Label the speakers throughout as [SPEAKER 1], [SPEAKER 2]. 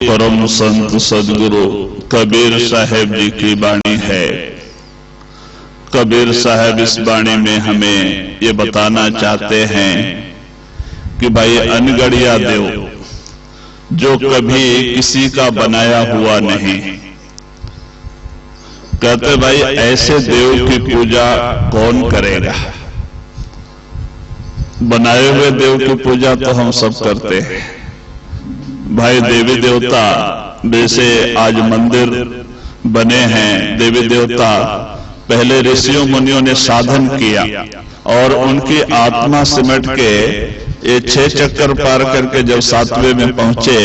[SPEAKER 1] परम संत सदगुरु कबीर साहब जी की वाणी है। कबीर साहब इस वाणी में हमें ये बताना चाहते हैं कि भाई अनगढ़िया देव जो कभी किसी का बनाया हुआ नहीं, कहते भाई ऐसे देव की पूजा कौन करेगा। बनाए हुए देव की पूजा तो हम सब करते हैं भाई। देवी देवता जैसे आज मंदिर बने हैं, देवी देवता पहले ऋषियों मुनियों ने साधन किया और उनकी आत्मा सिमट के ये 6 चक्कर पार करके जब 7वें में पहुंचे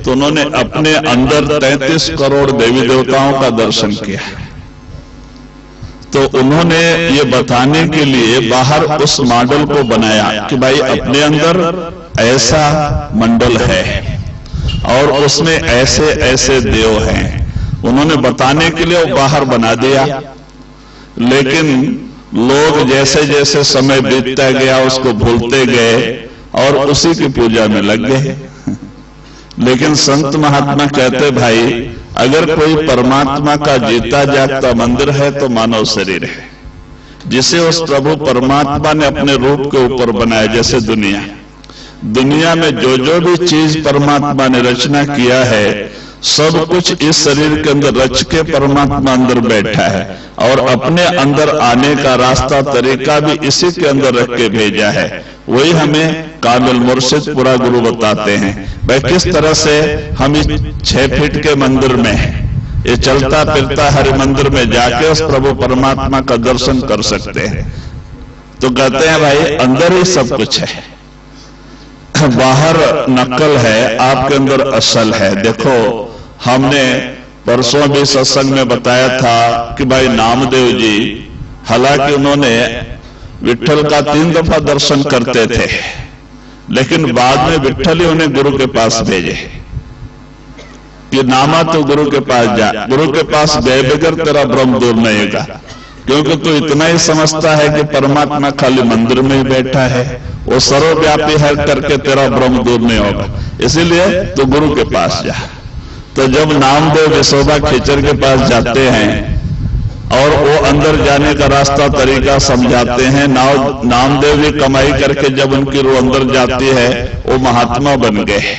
[SPEAKER 1] तो उन्होंने अपने अंदर 33 करोड़ देवी देवताओं का दर्शन किया। तो उन्होंने ये बताने के लिए बाहर उस मॉडल को बनाया कि भाई अपने अंदर ऐसा मंडल है और उसमें ऐसे ऐसे देव हैं। उन्होंने बताने के लिए वो बाहर बना दिया, लेकिन लोग जैसे जैसे समय बीतता गया उसको भूलते गए और उसी की पूजा में लग गए। लेकिन संत महात्मा कहते भाई अगर कोई परमात्मा का जीता जागता मंदिर है तो मानव शरीर है, जिसे उस प्रभु परमात्मा ने अपने रूप के ऊपर बनाया। जैसे दुनिया में जो जो भी चीज परमात्मा ने रचना किया है सब कुछ इस शरीर के अंदर रच के परमात्मा अंदर बैठा है और अपने अंदर आने का रास्ता तरीका भी इसी के अंदर रख के भेजा है। वही हमें कामिल मुर्शिद पूरा गुरु बताते हैं भाई किस तरह से हम इस 6 फीट के मंदिर में ये चलता फिरता हरि मंदिर में जाके उस प्रभु परमात्मा का दर्शन कर सकते हैं। तो कहते हैं भाई अंदर ही सब कुछ है, बाहर नकल है, आपके अंदर असल है। देखो हमने परसों भी सत्संग में बताया था कि भाई नामदेव जी हालांकि उन्होंने विट्ठल का 3 दफा दर्शन करते थे, लेकिन बाद में विट्ठल ही उन्हें गुरु के पास भेजे कि नामा तो गुरु के पास जा, गुरु के पास गए बगैर तेरा भ्रम दूर नहीं होगा, क्योंकि तू इतना ही समझता है कि परमात्मा खाली मंदिर में ही बैठा है, वो सर्वव्यापी है करके तेरा भ्रम दूर नहीं होगा, इसीलिए तू गुरु के पास जा। तो जब नामदेव यशोदा खेचर के पास जाते हैं और वो अंदर जाने का रास्ता तरीका समझाते हैं, नामदेव जी कमाई करके जब उनकी रूह अंदर जाती है वो महात्मा बन गए।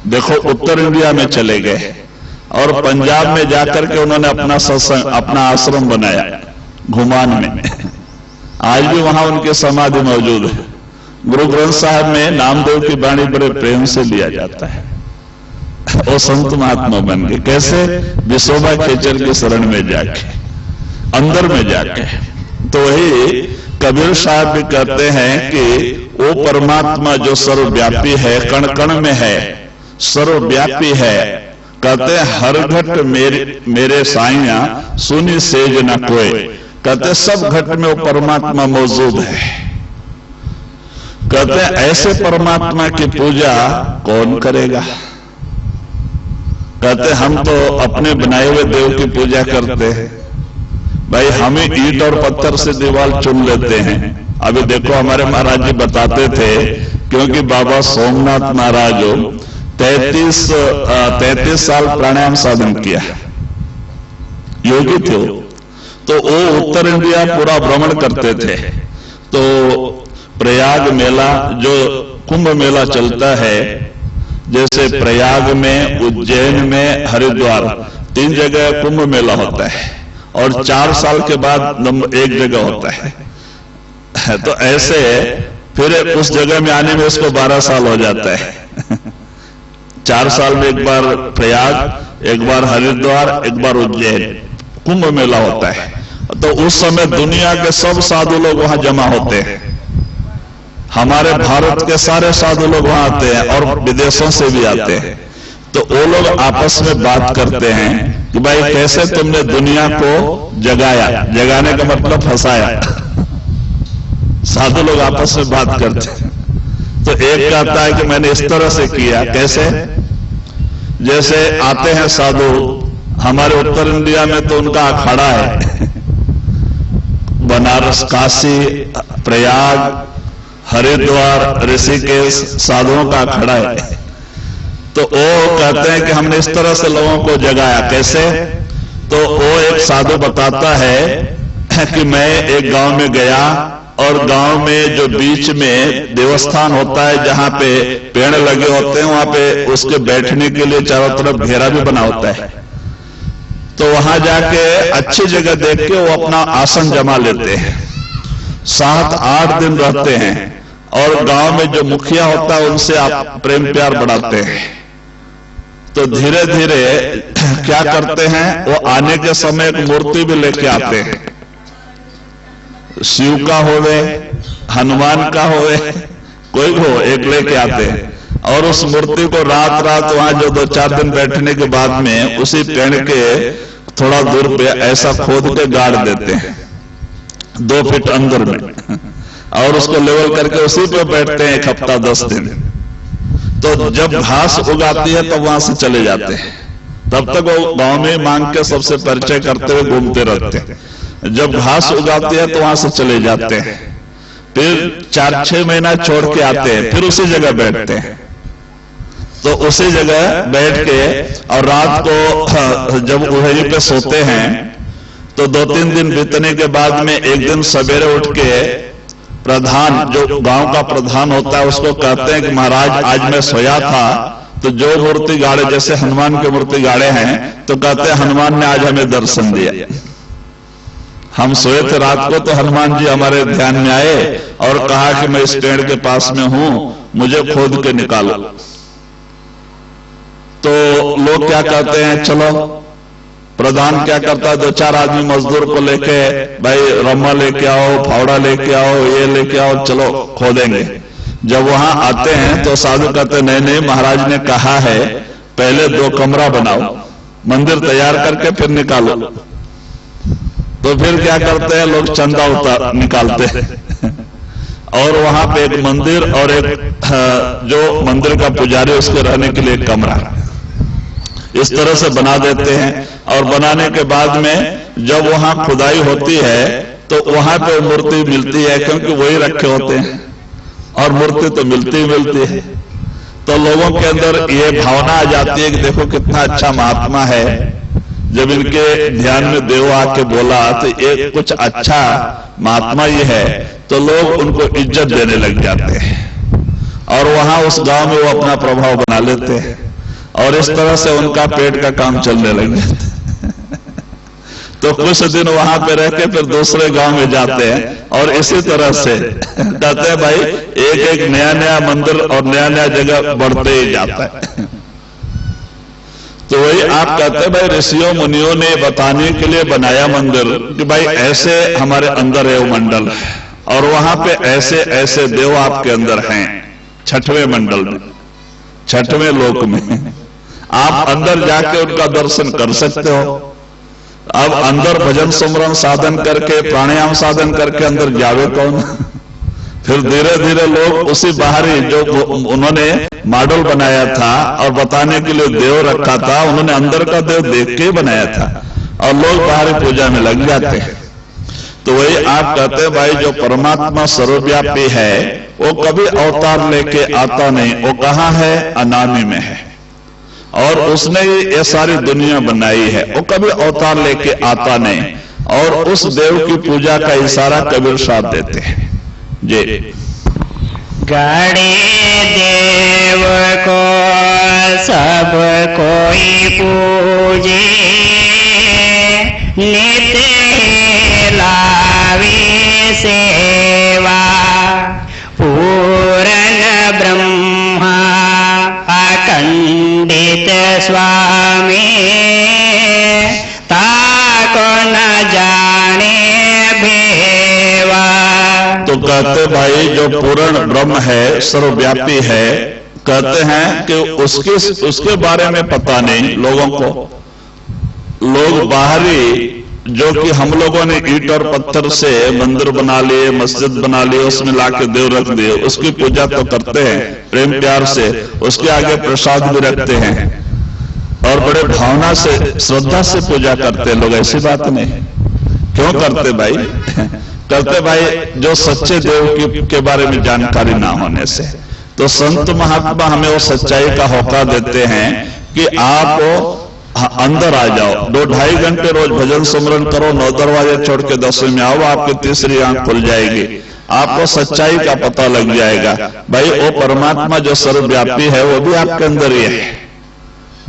[SPEAKER 1] देखो उत्तर इंडिया में चले गए और पंजाब में जाकर के उन्होंने अपना सत्संग अपना आश्रम बनाया घुमान में। आज भी वहां उनकी समाधि मौजूद है। गुरु ग्रंथ साहब में नामदेव की वाणी बड़े प्रेम से लिया जाता है। वो संत महात्मा बन गए कैसे? विशोभा खेचर की शरण में जाके, अंदर में जाके। तो वही कबीर साहब भी कहते हैं कि वो परमात्मा जो सर्वव्यापी है, कण कण में है, सर्वव्यापी है। कहते हैं हर घट मेरे साइया सुनी सेज न कोई। कहते सब घट में वो परमात्मा मौजूद है। कहते हैं ऐसे परमात्मा की पूजा कौन करेगा। कहते हम तो अपने बनाए हुए देव की पूजा करते हैं भाई, हमें ईंट और पत्थर से दीवार चुन लेते हैं। अभी देखो हमारे महाराज जी बताते थे, क्योंकि बाबा सोमनाथ महाराज 33 साल प्राणायाम साधन किया, योगी थे। तो वो उत्तर इंडिया पूरा भ्रमण करते थे। तो प्रयाग मेला जो कुंभ मेला चलता है, जैसे प्रयाग में, उज्जैन में, हरिद्वार 3 जगह कुंभ मेला होता है और 4 साल के बाद एक जगह होता है। तो ऐसे फिर उस जगह में आने में उसको 12 साल हो जाता है। 4 साल में एक बार प्रयाग, एक बार हरिद्वार, एक बार उज्जैन कुंभ मेला होता है। तो उस समय दुनिया के सब साधु लोग वहां जमा होते हैं। हमारे भारत के सारे साधु लोग वहां आते हैं और विदेशों से भी आते हैं। तो वो लोग आपस में बात करते हैं कि भाई कैसे तुमने दुनिया को जगाया, जगाने का मतलब फंसाया। साधु लोग आपस में बात करते हैं। तो एक कहता है कि मैंने इस तरह से किया। कैसे? जैसे आते हैं साधु हमारे उत्तर इंडिया में, तो उनका अखाड़ा है बनारस, काशी, प्रयाग, हरिद्वार, ऋषिकेश, साधुओं का अखाड़ा है। तो वो कहते हैं कि हमने इस तरह से लोगों को जगाया। कैसे? तो वो एक साधु बताता है कि मैं एक गांव में गया और गांव में जो बीच में देवस्थान होता है जहां पे पेड़ लगे होते हैं, वहां पे उसके बैठने के लिए चारों तरफ घेरा भी बना होता है। तो वहां जाके अच्छी जगह देख के वो अपना आसन जमा लेते हैं, 7-8 दिन रहते हैं और गांव में जो मुखिया होता है उनसे आप प्रेम प्यार बढ़ाते हैं। तो धीरे धीरे क्या करते हैं, वो आने के समय एक मूर्ति भी लेके आते हैं, शिव का होवे, हनुमान का होवे, कोई हो एक लेके आते हैं और उस मूर्ति को रात रात वहां जो 2-4 दिन बैठने के बाद में उसी पेड़ के थोड़ा दूर पे ऐसा खोद के गाड़ देते हैं 2 फीट अंदर में, और उसको लेवल करके उसी पे बैठते हैं 1 हफ्ता 10 दिन। तो जब घास उगाती है तब वहां से चले जाते हैं, तब तक वो गांव में मांग के सबसे परिचय करते हुए घूमते रहते हैं। जब घास उगाती है तो वहां से चले जाते हैं, फिर 4-6 महीना छोड़ के आते हैं, फिर उसी जगह बैठते हैं। तो उसी जगह बैठ के और रात को जब वहीं पे सोते हैं तो 2-3 दिन बीतने के बाद में एक दिन सवेरे उठ के प्रधान, जो गांव का प्रधान होता है, उसको कहते हैं कि महाराज आज मैं सोया था तो जो मूर्ति गाड़े, जैसे हनुमान की मूर्ति गाड़े हैं, तो कहते हैं हनुमान ने आज हमें दर्शन दिया। हम सोए थे रात को तो हनुमान जी हमारे ध्यान में आए और कहा कि मैं इस पेड़ के पास में हूं, मुझे खोद के निकालो। तो लोग क्या कहते हैं, चलो प्रधान क्या करता है, 2-4 आदमी मजदूर को लेके, भाई रम्मा लेके आओ, फावड़ा लेके आओ, ये लेके आओ, चलो खोदेंगे। जब वहां आते हैं तो साधु कहते नहीं नहीं, महाराज ने कहा है पहले 2 कमरा बनाओ, मंदिर तैयार करके फिर निकालो। तो फिर क्या करते हैं, लोग चंदा निकालते हैं और वहां पे एक मंदिर और एक जो मंदिर का पुजारी उसके रहने के लिए एक कमरा इस तरह से बना देते हैं। और बनाने के बाद में जब वहां खुदाई होती है तो वहां पे मूर्ति मिलती है, क्योंकि वही रखे होते हैं और मूर्ति तो मिलती ही मिलती है। तो लोगों के अंदर ये भावना आ जाती है कि देखो कितना अच्छा महात्मा है, जब इनके ध्यान में देव आके बोला तो ये कुछ अच्छा महात्मा ये है, तो लोग उनको इज्जत देने लग जाते हैं और वहां उस गांव में वो अपना प्रभाव बना लेते हैं और इस तरह से उनका पेट का काम चलने लग जाता है। तो कुछ दिन वहां पे रह के फिर दूसरे गांव में जाते हैं और इसी तरह से कहते हैं भाई एक नया नया मंदिर और नया नया जगह बढ़ते ही जाता है। तो वही आप कहते हैं भाई ऋषियों मुनियों ने बताने के लिए बनाया मंदिर कि भाई ऐसे हमारे अंदर है वो मंडल, और वहां पे ऐसे ऐसे देव आपके अंदर हैं 6वें मंडल में, 6वें लोक में। आप अंदर जाके उनका दर्शन कर सकते हो। अब अंदर भजन सुमरन साधन करके, प्राणायाम साधन करके अंदर जावे कौन? फिर धीरे धीरे लोग उसी बाहरी जो उन्होंने मॉडल बनाया था और बताने के लिए देव रखा था, उन्होंने अंदर का देव देख के बनाया था और लोग बाहरी पूजा में लग जाते हैं। तो वही आप कहते हैं भाई जो परमात्मा सर्वव्यापी है वो कभी अवतार लेके आता नहीं, वो कहाँ है? अनामि में है और उसने ये सारी दुनिया बनाई है, वो कभी अवतार लेके आता नहीं। और उस देव की पूजा का इशारा कबीर साहब देते हैं जी।
[SPEAKER 2] गणे देव को सब कोई पूजे, नित्य लावे सेवा, पूर्ण ब्रह्मा अखंडित स्वामी, ताको न जाने भेवा।
[SPEAKER 1] तो कहते भाई जो पूर्ण ब्रह्म है, सर्वव्यापी है, कहते हैं कि उसके बारे में पता नहीं लोगों को। लोग बाहरी जो कि हम लोगों ने ईंट और पत्थर से मंदिर बना लिए, मस्जिद बना लिए, उसमें लाके देव रख दिए, उसकी पूजा तो करते हैं प्रेम प्यार से, उसके आगे प्रसाद भी रखते हैं और बड़े भावना से श्रद्धा से पूजा करते हैं लोग। ऐसी बात नहीं। क्यों करते भाई? करते भाई जो सच्चे देव के बारे में जानकारी ना होने से। तो संत महात्मा हमें वो सच्चाई का होका देते हैं कि आप अंदर आ जाओ, 2-2.5 घंटे रोज भजन सुमरन करो, 9 दरवाजे छोड़ के 10वें में आओ, आपकी तीसरी आंख खुल जाएगी, आपको सच्चाई का पता लग जाएगा। भाई वो परमात्मा जो सर्वव्यापी है वो भी आपके अंदर ही है।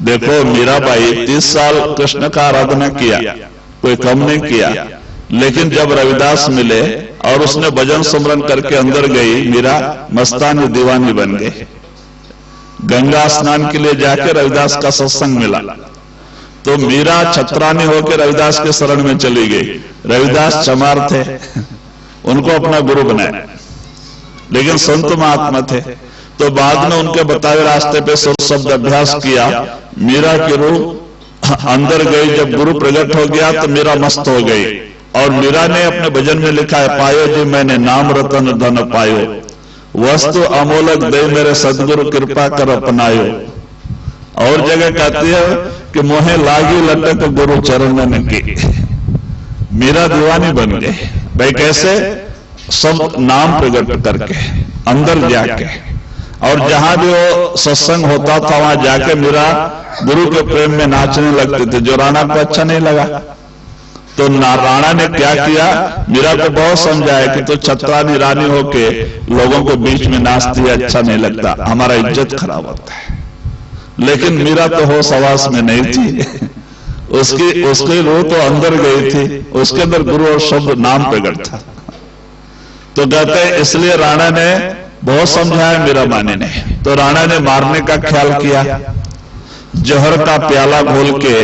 [SPEAKER 1] देखो मीराबाई 30 साल कृष्ण का आराधना किया, कोई कम नहीं किया, लेकिन जब रविदास मिले और उसने भजन सुमरन करके अंदर गई, मीरा मस्तानी दीवानी बन गई। गंगा स्नान के लिए जाके रविदास का सत्संग मिला तो मीरा छत्रानी होकर रविदास के शरण में चली गई। रविदास चमार थे, उनको अपना गुरु बनाया, लेकिन संत महात्मा थे। तो बाद में उनके बताए रास्ते पे शब्द अभ्यास किया, मीरा की रूह अंदर गई। जब गुरु प्रकट हो गया तो मीरा मस्त हो गई। और मीरा ने अपने भजन में लिखा है, पायो जी मैंने नाम रतन धन पायो, वस्तु अमोलक दे मेरे सदगुरु कृपा कर अपनायो। और जगह कहती है कि मोहे लागी लटक गुरु चरणन की। मीरा दीवानी बन गई। भाई कैसे? सब नाम प्रकट करके अंदर जाके, और जहां भी वो सत्संग होता था वहां जाके मीरा गुरु के प्रेम में नाचने लगती थी, जो राणा को अच्छा नहीं लगा। तो राणा ने क्या किया, मीरा को बहुत समझाया कि तो छत्रानी रानी होके लोगों को बीच में नाचती है, अच्छा नहीं लगता, हमारा इज्जत खराब होता है। लेकिन मीरा तो होश हवास में नहीं थी, उसकी रूह तो अंदर गई थी, उसके अंदर गुरु और शब्द नाम प्रकट था। तो कहते हैं इसलिए राणा ने बहुत समझाया मीरा माने ने। तो राणा ने मारने का ख्याल किया, जहर का प्याला घोल के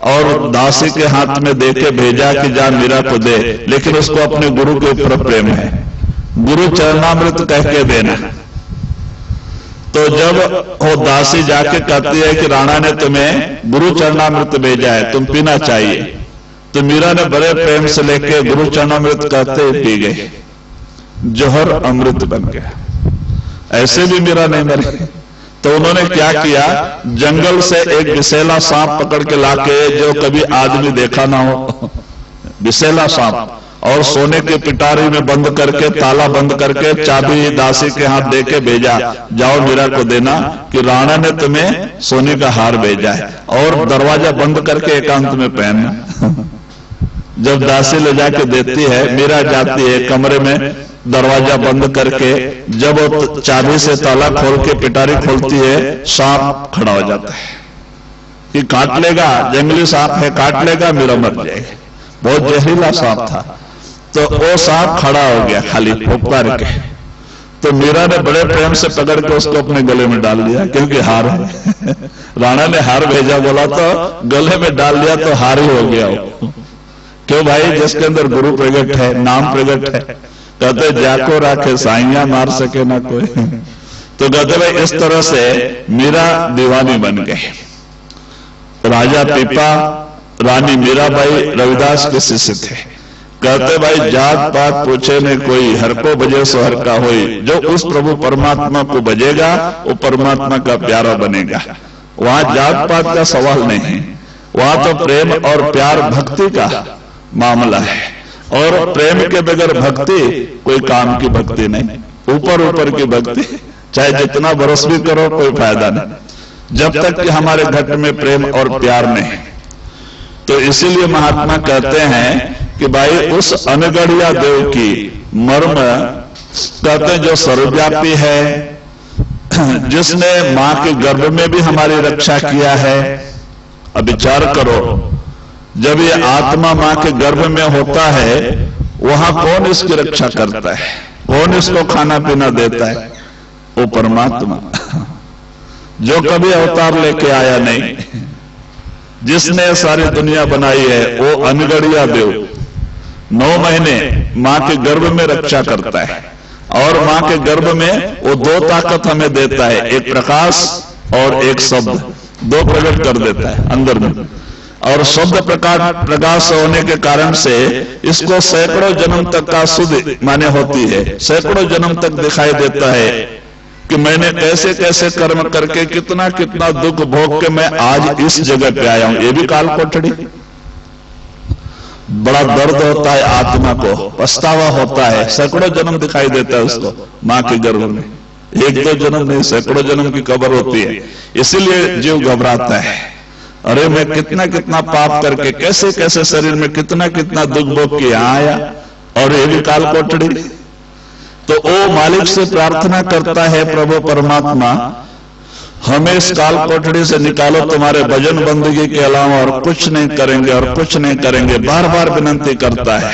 [SPEAKER 1] और दासी के हाथ में देके भेजा कि जा मीरा को दे, लेकिन उसको अपने गुरु के ऊपर प्रेम है, गुरु चरणामृत कह के देना। तो जब वो दासी जाके कहती है कि राणा ने तुम्हें गुरु चरणामृत भेजा है, तुम पीना चाहिए, तो मीरा ने बड़े प्रेम से लेके गुरु चरणामृत कहते ही पी गई, जहर अमृत बन गया। ऐसे भी मीरा नहीं मरी। तो उन्होंने क्या किया, जंगल से एक विषैला सांप पकड़ के लाके, जो कभी आदमी देखा ना हो, विषैला सांप, और सोने के पिटारी में बंद करके, ताला बंद करके, चाबी दासी के हाथ देके भेजा, जाओ मीरा को देना कि राणा ने तुम्हें सोने का हार भेजा है, और दरवाजा बंद करके एकांत में पहनना। जब दासी ले जाके देती है, मीरा जाती है कमरे में, दरवाजा बंद करके, जब वो चाबी से ताला खोल के पिटारी खोलती है, सांप खड़ा हो जाता है कि काट लेगा, जंगली सांप है, काट लेगा, मीरा मर जाएगी। बहुत जहरीला सांप था। तो वो सांप खड़ा हो गया खाली फुफकार के। तो मीरा ने बड़े प्रेम से पकड़ के उसको अपने गले में डाल दिया, क्योंकि हार है। राणा ने हार भेजा बोला तो गले में डाल दिया तो हार ही हो गया वो। क्यों भाई? जिसके अंदर गुरु प्रगट है, नाम प्रगट है। कहते जाको राखे साइया, मार सके ना कोई। तो कहते भाई इस तरह से मीरा दीवानी बन गई। राजा पीपा, रानी मीराबाई रविदास के शिष्य थे। कहते भाई जात पात पूछे ने कोई, हर को बजे सो हर का होई। जो उस प्रभु परमात्मा को बजेगा वो परमात्मा का प्यारा बनेगा। वहां जात पात का सवाल नहीं, वहां तो प्रेम और प्यार भक्ति का मामला है। और प्रेम के बगैर भक्ति कोई काम की भक्ति नहीं, ऊपर ऊपर की भक्ति, चाहे जितना बरस भी करो कोई फायदा नहीं, जब तक कि हमारे घर में प्रेम और प्यार नहीं। तो इसीलिए महात्मा कहते हैं कि भाई उस अनगढ़िया देव की मर्म, कहते हैं जो सर्वव्यापी है, जिसने मां के गर्भ में भी हमारी रक्षा किया है। अब विचार करो, जब ये आत्मा मां के गर्भ में होता है, वहां कौन इसकी रक्षा करता है? कौन इसको खाना पीना देता है? वो परमात्मा, जो कभी अवतार लेके आया नहीं, जिसने सारी दुनिया बनाई है, वो अनगढ़िया देव 9 महीने मां के गर्भ में रक्षा करता है। और मां के गर्भ में वो 2 ताकत हमें देता है, एक प्रकाश और एक शब्द, 2 प्रकट कर देता है अंदर में। और शब्द प्रकाश होने के कारण से इसको सैकड़ों जन्म तक का शुद्ध माने होती है, सैकड़ों जन्म तक दिखाई देता है कि मैंने कैसे कैसे कर्म करके कितना कितना दुख भोग के मैं आज इस जगह पे आया हूं। ये भी काल कोठड़ी। बड़ा दर्द होता है आत्मा को, पछतावा होता है, सैकड़ों जन्म दिखाई देता है उसको मां के गर्भ में। एक दो जन्म नहीं, सैकड़ों जन्म की कब्र होती है। इसीलिए जीव घबराता है, अरे मैं कितना कितना पाप करके कैसे कैसे शरीर में कितना कितना दुख भोग के यहाँ आया, और ये भी काल कोठड़ी। तो वो मालिक से प्रार्थना करता है, प्रभु परमात्मा हमें इस काल कोठड़ी से निकालो, तुम्हारे भजन बंदगी के अलावा और कुछ नहीं करेंगे और कुछ नहीं करेंगे, बार बार विनंती करता है।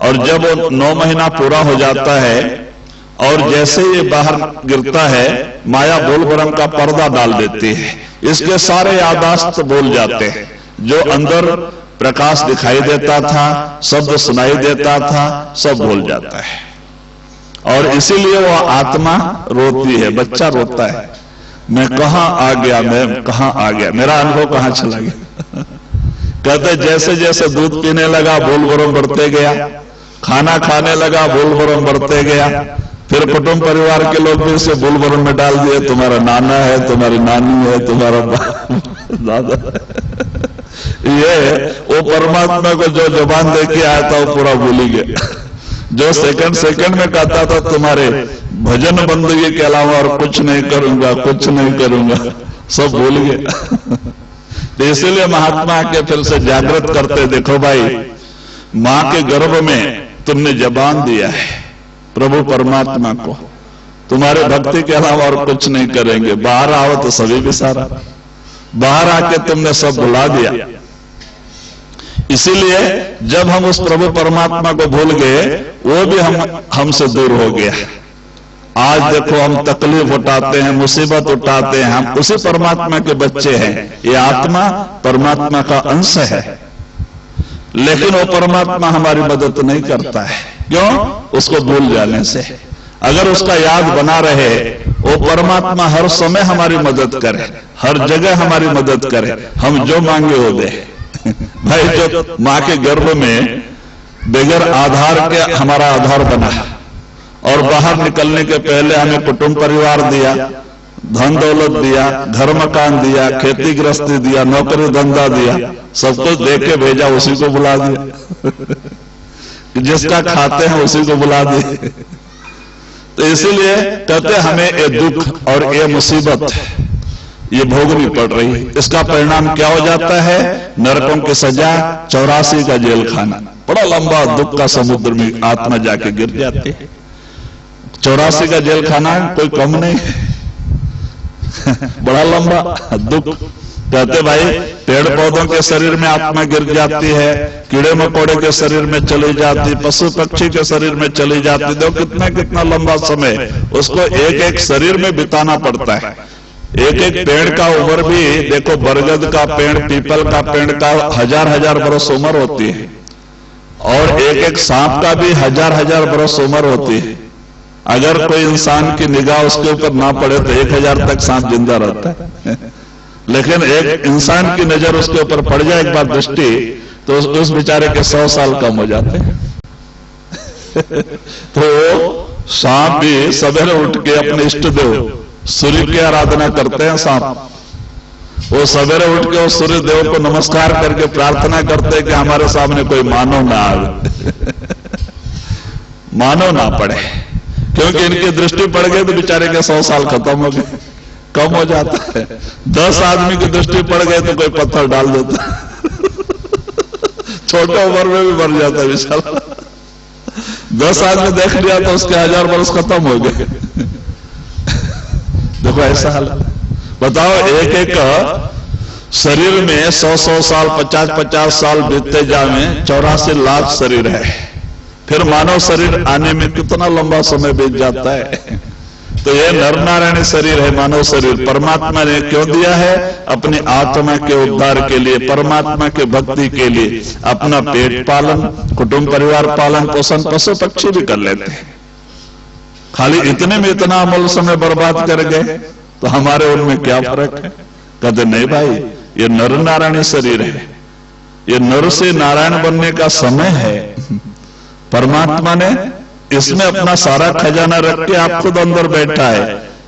[SPEAKER 1] और जब 9 महीना पूरा हो जाता है और जैसे ये बाहर गिरता है, माया बोल ब्रह्म का पर्दा डाल देती है, इसके सारे यादाश्त भूल जाते हैं। जो अंदर प्रकाश दिखाई देता था, शब्द सुनाई देता था, सब भूल जाता है। और इसीलिए वो आत्मा रोती है, बच्चा रोता है, मैं कहां आ गया, मैं कहां आ गया, मेरा अनुभव कहां चला गया। कहते जैसे जैसे दूध पीने लगा बोल ब्रह्म बढ़ते गया, खाना खाने लगा बोल ब्रह्म बढ़ते गया, फिर कुटुंब परिवार के लोग भी इसे बोल ब्रह्म में डाल दिए, तुम्हारा नाना है, तुम्हारी नानी है, तुम्हारा दादा। ये वो परमात्मा को जो जबान दे के आया था वो पूरा भूल ही गया। जो सेकंड सेकंड में कहता था तुम्हारे भजन बंदगी के अलावा और कुछ नहीं करूंगा, कुछ नहीं करूंगा, सब भूल गया। तो इसीलिए महात्मा आके फिर से जागृत करते, देखो भाई मां के गर्भ में तुमने जबान दिया है प्रभु परमात्मा को, तुम्हारे भक्ति के अलावा और कुछ नहीं करेंगे, बाहर आओ तो सभी भी सारा, बाहर आके तुमने सब भुला दिया। इसीलिए जब हम उस प्रभु परमात्मा को भूल गए, वो भी हमसे दूर हो गया। आज देखो हम तकलीफ उठाते हैं, मुसीबत उठाते हैं, हम उसी परमात्मा के बच्चे हैं। ये आत्मा परमात्मा का अंश है, लेकिन वो परमात्मा हमारी मदद नहीं करता है। क्यों? उसको भूल जाने से। अगर उसका याद बना रहे, वो परमात्मा हर समय हमारी मदद करे, हर जगह हमारी मदद करे, हम जो मांगे वो दे। भाई जो मां के गर्भ में बगैर आधार के हमारा आधार बना, और बाहर निकलने के पहले हमें कुटुंब परिवार दिया, धन दौलत दिया, घर मकान दिया, खेती गृहस्थी दिया, नौकरी धंधा दिया, सब कुछ दे के भेजा, उसी को बुला दिया। जिसका खाते हैं उसी को बुला दिए। तो इसीलिए कहते हमें ये दुख और ये मुसीबत ये भोगनी पड़ रही है। इसका परिणाम क्या हो जाता है? नरकों की सजा, 84 का जेल खाना, बड़ा लंबा दुख का समुद्र में आत्मा जाके गिर जाती है। 84 का जेल खाना कोई कम नहीं है, बड़ा लंबा दुख। कहते भाई पेड़ पौधों के शरीर में आत्मा गिर जाती है, कीड़े मकोड़े के शरीर में चली जाती, पशु पक्षी के शरीर में चली जाती, देखो कितना कितना लंबा समय उसको एक एक शरीर में बिताना पड़ता है। एक एक पेड़ का उम्र भी देखो, बरगद का पेड़, पीपल का पेड़ का 1000 बरस उम्र होती है, और एक एक सांप का भी 1000 बरस उम्र होती है। अगर कोई इंसान की निगाह उसके ऊपर ना पड़े तो 1000 तक सांप जिंदा रहता है, लेकिन एक इंसान की नजर उसके ऊपर पड़ जाए एक बार दृष्टि, तो उस बेचारे के 100 साल कम हो जाते हैं। तो सांप भी सवेरे उठ के अपने इष्ट देव सूर्य की आराधना करते हैं। सांप वो सवेरे उठ के उस सूर्य देव को नमस्कार करके प्रार्थना करते हैं कि हमारे सामने कोई मानव ना आवे, मानव ना पड़े, क्योंकि इनकी दृष्टि पड़ गई तो बेचारे के 100 साल खत्म हो गए, कम हो जाता है। 10 आदमी की दृष्टि पड़ गई तो कोई पत्थर डाल देता, छोटे उम्र में भी मर जाता है बेचारा। 10 आदमी देख लिया तो उसके 1000 वर्ष खत्म हो गए। देखो ऐसा हाल, बताओ एक एक शरीर में 100 साल, 50 साल बीतते जावे, 84 लाख शरीर है, फिर मानव शरीर आने में कितना लंबा समय बीत जाता है। तो ये नर नारायणी शरीर है, मानव शरीर परमात्मा ने क्यों दिया है? अपनी आत्मा के उद्धार के लिए, परमात्मा के भक्ति के लिए। अपना पेट पालन, कुटुंब परिवार पालन पोषण पशु पक्षी भी कर लेते हैं, खाली इतने में इतना अमूल्य समय बर्बाद कर गए, तो हमारे उनमें क्या फर्क है? कहते नहीं भाई, ये नर नारायणी शरीर है, ये नर से नारायण बनने का समय है। परमात्मा ने इसमें अपना सारा खजाना रख के आप खुद अंदर बैठा है,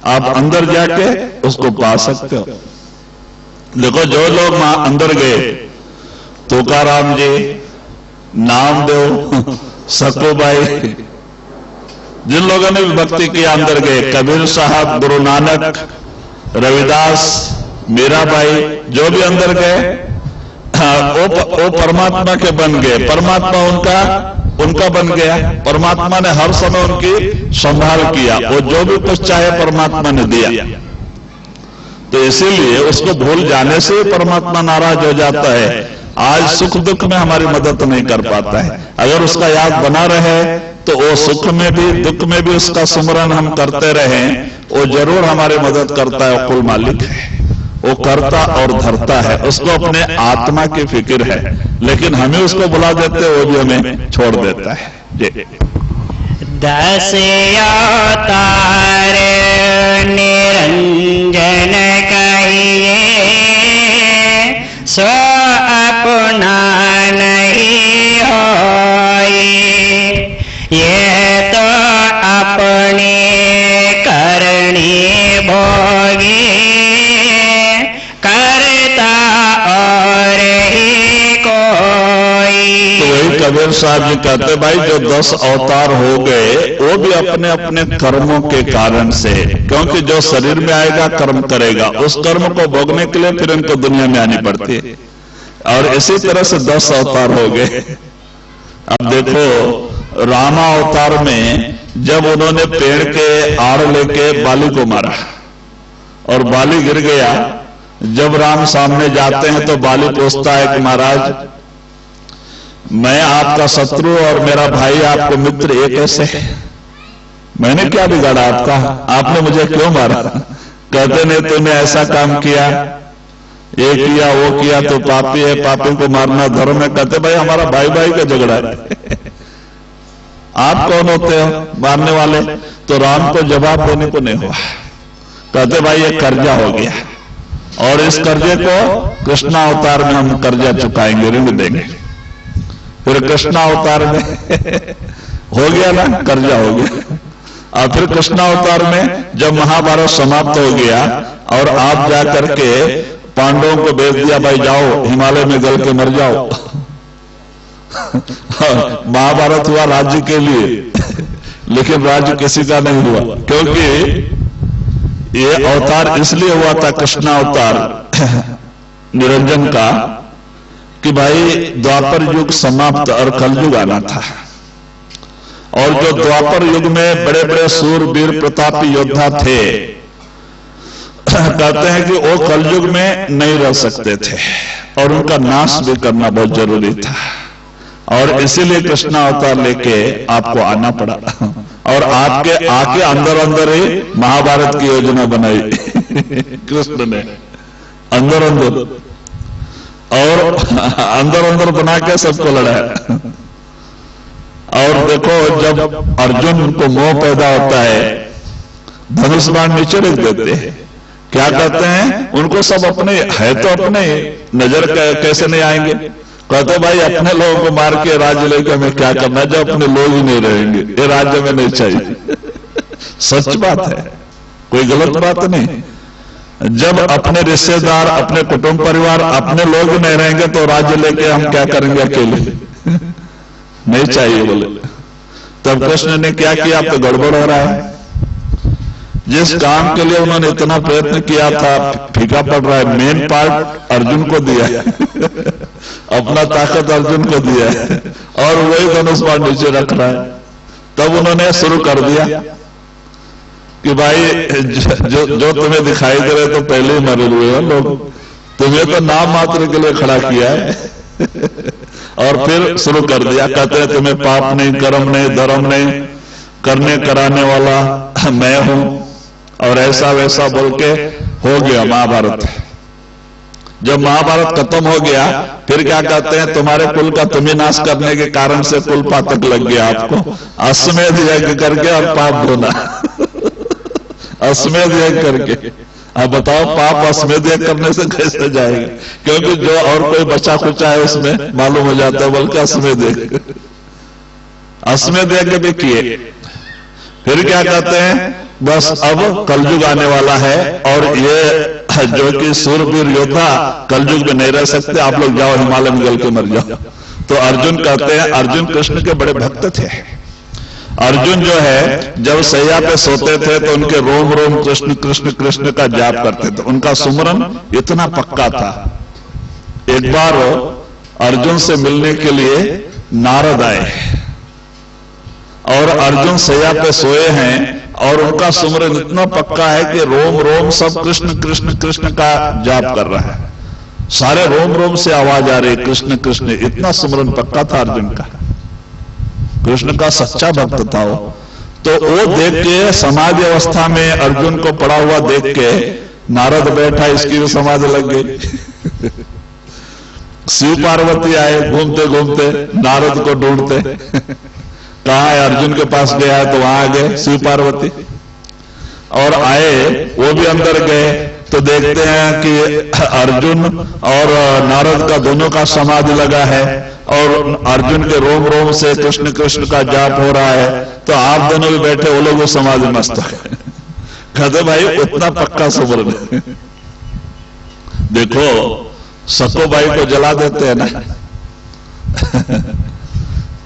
[SPEAKER 1] आप अंदर जाके उसको पा सकते हो। देखो जो लोग वहां अंदर गए, तुकाराम जी, नामदेव, सकुबाई, जिन लोगों ने भी भक्ति किया अंदर गए, कबीर साहब, गुरु नानक, रविदास, मीराबाई, जो भी अंदर गए वो परमात्मा के बन गए। परमात्मा उनका बन गया। परमात्मा ने हर समय उनकी संभाल किया। वो जो भी कुछ चाहे परमात्मा ने दिया। तो इसीलिए उसको भूल जाने से परमात्मा नाराज हो जाता है। आज सुख दुख में हमारी मदद नहीं कर पाता है। अगर उसका याद बना रहे तो वो सुख में भी दुख में भी उसका सुमरन हम करते रहें, वो जरूर हमारी मदद करता है। वो कुल मालिक है, वो करता और धरता है। उसको अपने आत्मा की फिक्र है, लेकिन हमें उसको बुला देते, वो भी हमें छोड़ देता है। जी।
[SPEAKER 2] 10 अवतार निरंजन कहिए, स्व अपना नहीं होई, ये तो अपने करनी भोगी, करता और ही कोई।
[SPEAKER 1] तो वही कबीर साहब जी कहते, भाई जो 10 अवतार हो गए वो भी अपने अपने कर्मों के कारण से, क्योंकि जो शरीर में आएगा कर्म करेगा, उस कर्म को भोगने के लिए फिर इनको दुनिया में आनी पड़ती है। और इसी तरह से 10 अवतार हो गए। अब देखो रामा अवतार में जब उन्होंने पेड़ के आड़ लेके बाली को मारा और बाली गिर गया, जब राम सामने जाते हैं तो बाली पूछता है कि महाराज, मैं आपका शत्रु और मेरा भाई आपको मित्र, ये कैसे? मैंने क्या बिगाड़ा आपका? आपने मुझे क्यों मारा? कहते नहीं, तूने ऐसा काम किया, ये किया, वो किया, तो पापी है, पापी को मारना धर्म है। कहते भाई हमारा भाई भाई का झगड़ा है, आप कौन होते हो मारने वाले? तो राम को जवाब देने को नहीं हुआ। कहते भाई ये कर्जा हो गया और इस कर्जे को कृष्णा अवतार में हम कर्जा चुकाएंगे, ऋण देंगे। फिर कृष्णा अवतार में हो गया ना, कर्जा हो गया। और फिर कृष्णा अवतार में जब महाभारत समाप्त हो गया और आप जाकर के पांडवों को भेज दिया, भाई जाओ हिमालय में गल के मर जाओ। महाभारत हुआ राज्य के लिए, लेकिन राज्य किसी का नहीं हुआ, क्योंकि ये अवतार इसलिए हुआ था कृष्णा अवतार निरंजन का कि भाई द्वापर युग समाप्त और कलयुग आना था। और जो द्वापर युग में बड़े बड़े सूरवीर प्रतापी योद्धा थे, कहते हैं कि वो कलयुग में नहीं रह सकते थे और उनका नाश भी करना बहुत जरूरी था। और इसीलिए कृष्णा अवतार लेके आपको आना पड़ा और आपके आके अंदर अंदर ही महाभारत की योजना बनाई कृष्ण ने, अंदर अंदर, और अंदर अंदर बना के सबको लड़ाया। और देखो जब अर्जुन को मोह पैदा होता है, धनुष बाण नीचे रख देते हैं, क्या कहते हैं? उनको सब अपने है, तो अपने नजर कैसे नहीं आएंगे? कहते भाई अपने लोगों को मार के राज्य लेकर हमें क्या करना, जब अपने लोग ही नहीं रहेंगे, ये राज्य में नहीं चाहिए। सच बात है, कोई गलत बात नहीं। जब अपने रिश्तेदार, अपने कुटुंब परिवार, अपने लोग ही नहीं रहेंगे तो राज्य लेके हम क्या करेंगे अकेले? नहीं चाहिए बोले। तब कृष्ण ने क्या किया? अब तो गड़बड़ हो रहा है। जिस काम के लिए उन्होंने इतना प्रयत्न किया था फीका पड़ रहा है। मेन पार्ट अर्जुन को दिया अपना ताकत अर्जुन को दिया है और वही धनुष बाण नीचे रख रहा है। तब उन्होंने शुरू कर दिया कि भाई जो तुम्हें दिखाई दे रहे तो पहले ही मरे हुए हैं लोग, तुम्हें तो नाम मात्र के लिए खड़ा किया है। और फिर शुरू कर दिया, कहते हैं तुम्हें पाप नहीं, कर्म नहीं, धर्म नहीं, करने कराने वाला मैं हूं, और ऐसा वैसा बोल के हो गया महाभारत। जब महाभारत खत्म हो गया फिर क्या कहते हैं? तुम्हारे कुल का तुम्हें नाश करने के कारण से कुल पातक लग गया आपको, अश्वमेध यज्ञ करके और पाप धोना। अश्वमेध यज्ञ करके अब बताओ पाप अश्वमेध यज्ञ करने से कैसे जाएगा? क्योंकि जो और कोई बचा खुचा है उसमें मालूम हो जाता है, बल्कि अश्वमेध यज्ञ, अश्वमेध यज्ञ भी किए। फिर क्या कहते हैं? बस अब कलयुग आने वाला है और ये जो कि सूरवीर योद्धा कलयुग में नहीं रह सकते, आप लोग जाओ हिमालय में गल के मर जाओ। तो अर्जुन कहते हैं, अर्जुन कृष्ण के बड़े भक्त थे अर्जुन जो है जब सैया पे सोते थे तो उनके रोम रोम कृष्ण कृष्ण कृष्ण का जाप करते थे, उनका सुमरन इतना पक्का था। एक बार अर्जुन से मिलने के लिए नारद आए और अर्जुन सैया पे सोए हैं और उनका सुमरन इतना पक्का है कि रोम रोम सब कृष्ण कृष्ण कृष्ण का जाप कर रहा है, सारे रोम रोम से आवाज आ रही कृष्ण कृष्ण, इतना सुमरन पक्का था अर्जुन का। कृष्ण का सच्चा भक्त था वो। तो वो देख के समाधि अवस्था में अर्जुन को पड़ा हुआ देख के नारद बैठा, इसकी भी समाधि लग गई। शिव पार्वती आए घूमते घूमते नारद को ढूंढते, कहा है अर्जुन के पास गया है, तो वहां आ गए शिव पार्वती और आए, वो भी अंदर गए तो देखते हैं कि अर्जुन और नारद का दोनों का समाधि लगा है और अर्जुन के रोम रोम से कृष्ण कृष्ण का जाप हो रहा है, तो आप दोनों भी बैठे, वो लोग समाधि मस्त है। कहते भाई उतना पक्का सुमरन। देखो सको भाई को जला देते हैं ना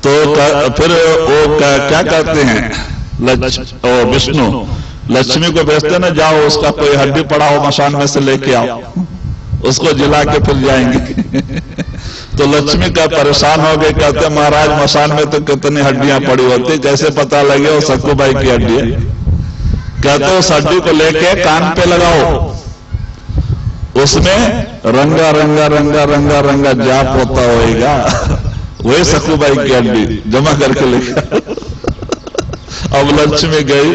[SPEAKER 1] तो फिर वो क्या कहते हैं विष्णु लक्ष्मी को भेजते ना, जाओ उसका कोई हड्डी पड़ा हो मशान में से लेके आओ, उसको जला के फिर जाएंगे। तो लक्ष्मी का परेशान हो गए, कहते महाराज मशान में तो कितनी हड्डियां पड़ी होती, कैसे पता लगे वो सकुबाई की हड्डी है। कहते उस हड्डी को लेके कान पे लगाओ, उसमें रंगा रंगा रंगा रंगा रंगा जाप होता होएगा, वही सकुबाई की हड्डी जमा करके लेके। अब लक्ष्मी गई,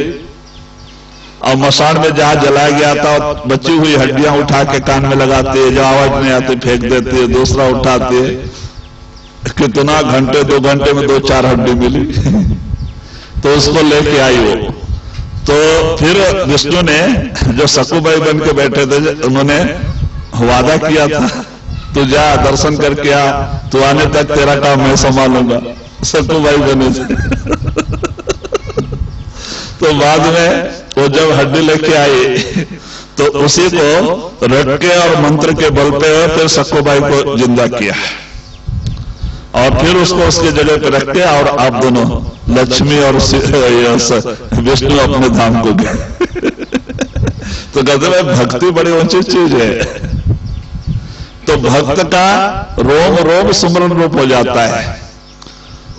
[SPEAKER 1] अब मशान में जहां जलाया गया था बची हुई हड्डियां उठा के कान में लगाती है, जब आवाज नहीं आती फेंक देती है, दूसरा उठाती है। कितना घंटे 2 घंटे में 2-4 हड्डी मिली तो उसको लेके आई वो। तो फिर विष्णु ने जो सकुबाई बन के बैठे थे, उन्होंने वादा किया था तू जा दर्शन करके आ, तू आने तक तेरा काम मैं संभालूंगा, सकुबाई बने थे। तो बाद में वो जब हड्डी लेके आई तो उसी को रट के और मंत्र के बल पे फिर सकुबाई को जिंदा किया और फिर उसको उसकी जगह पे रख के और आप दोनों लक्ष्मी और विष्णु अपने धाम को गए। तो कहते भाई भक्ति बड़ी ऊंची चीज है। तो भक्त का रोम रोम सुमरन रूप हो जाता है,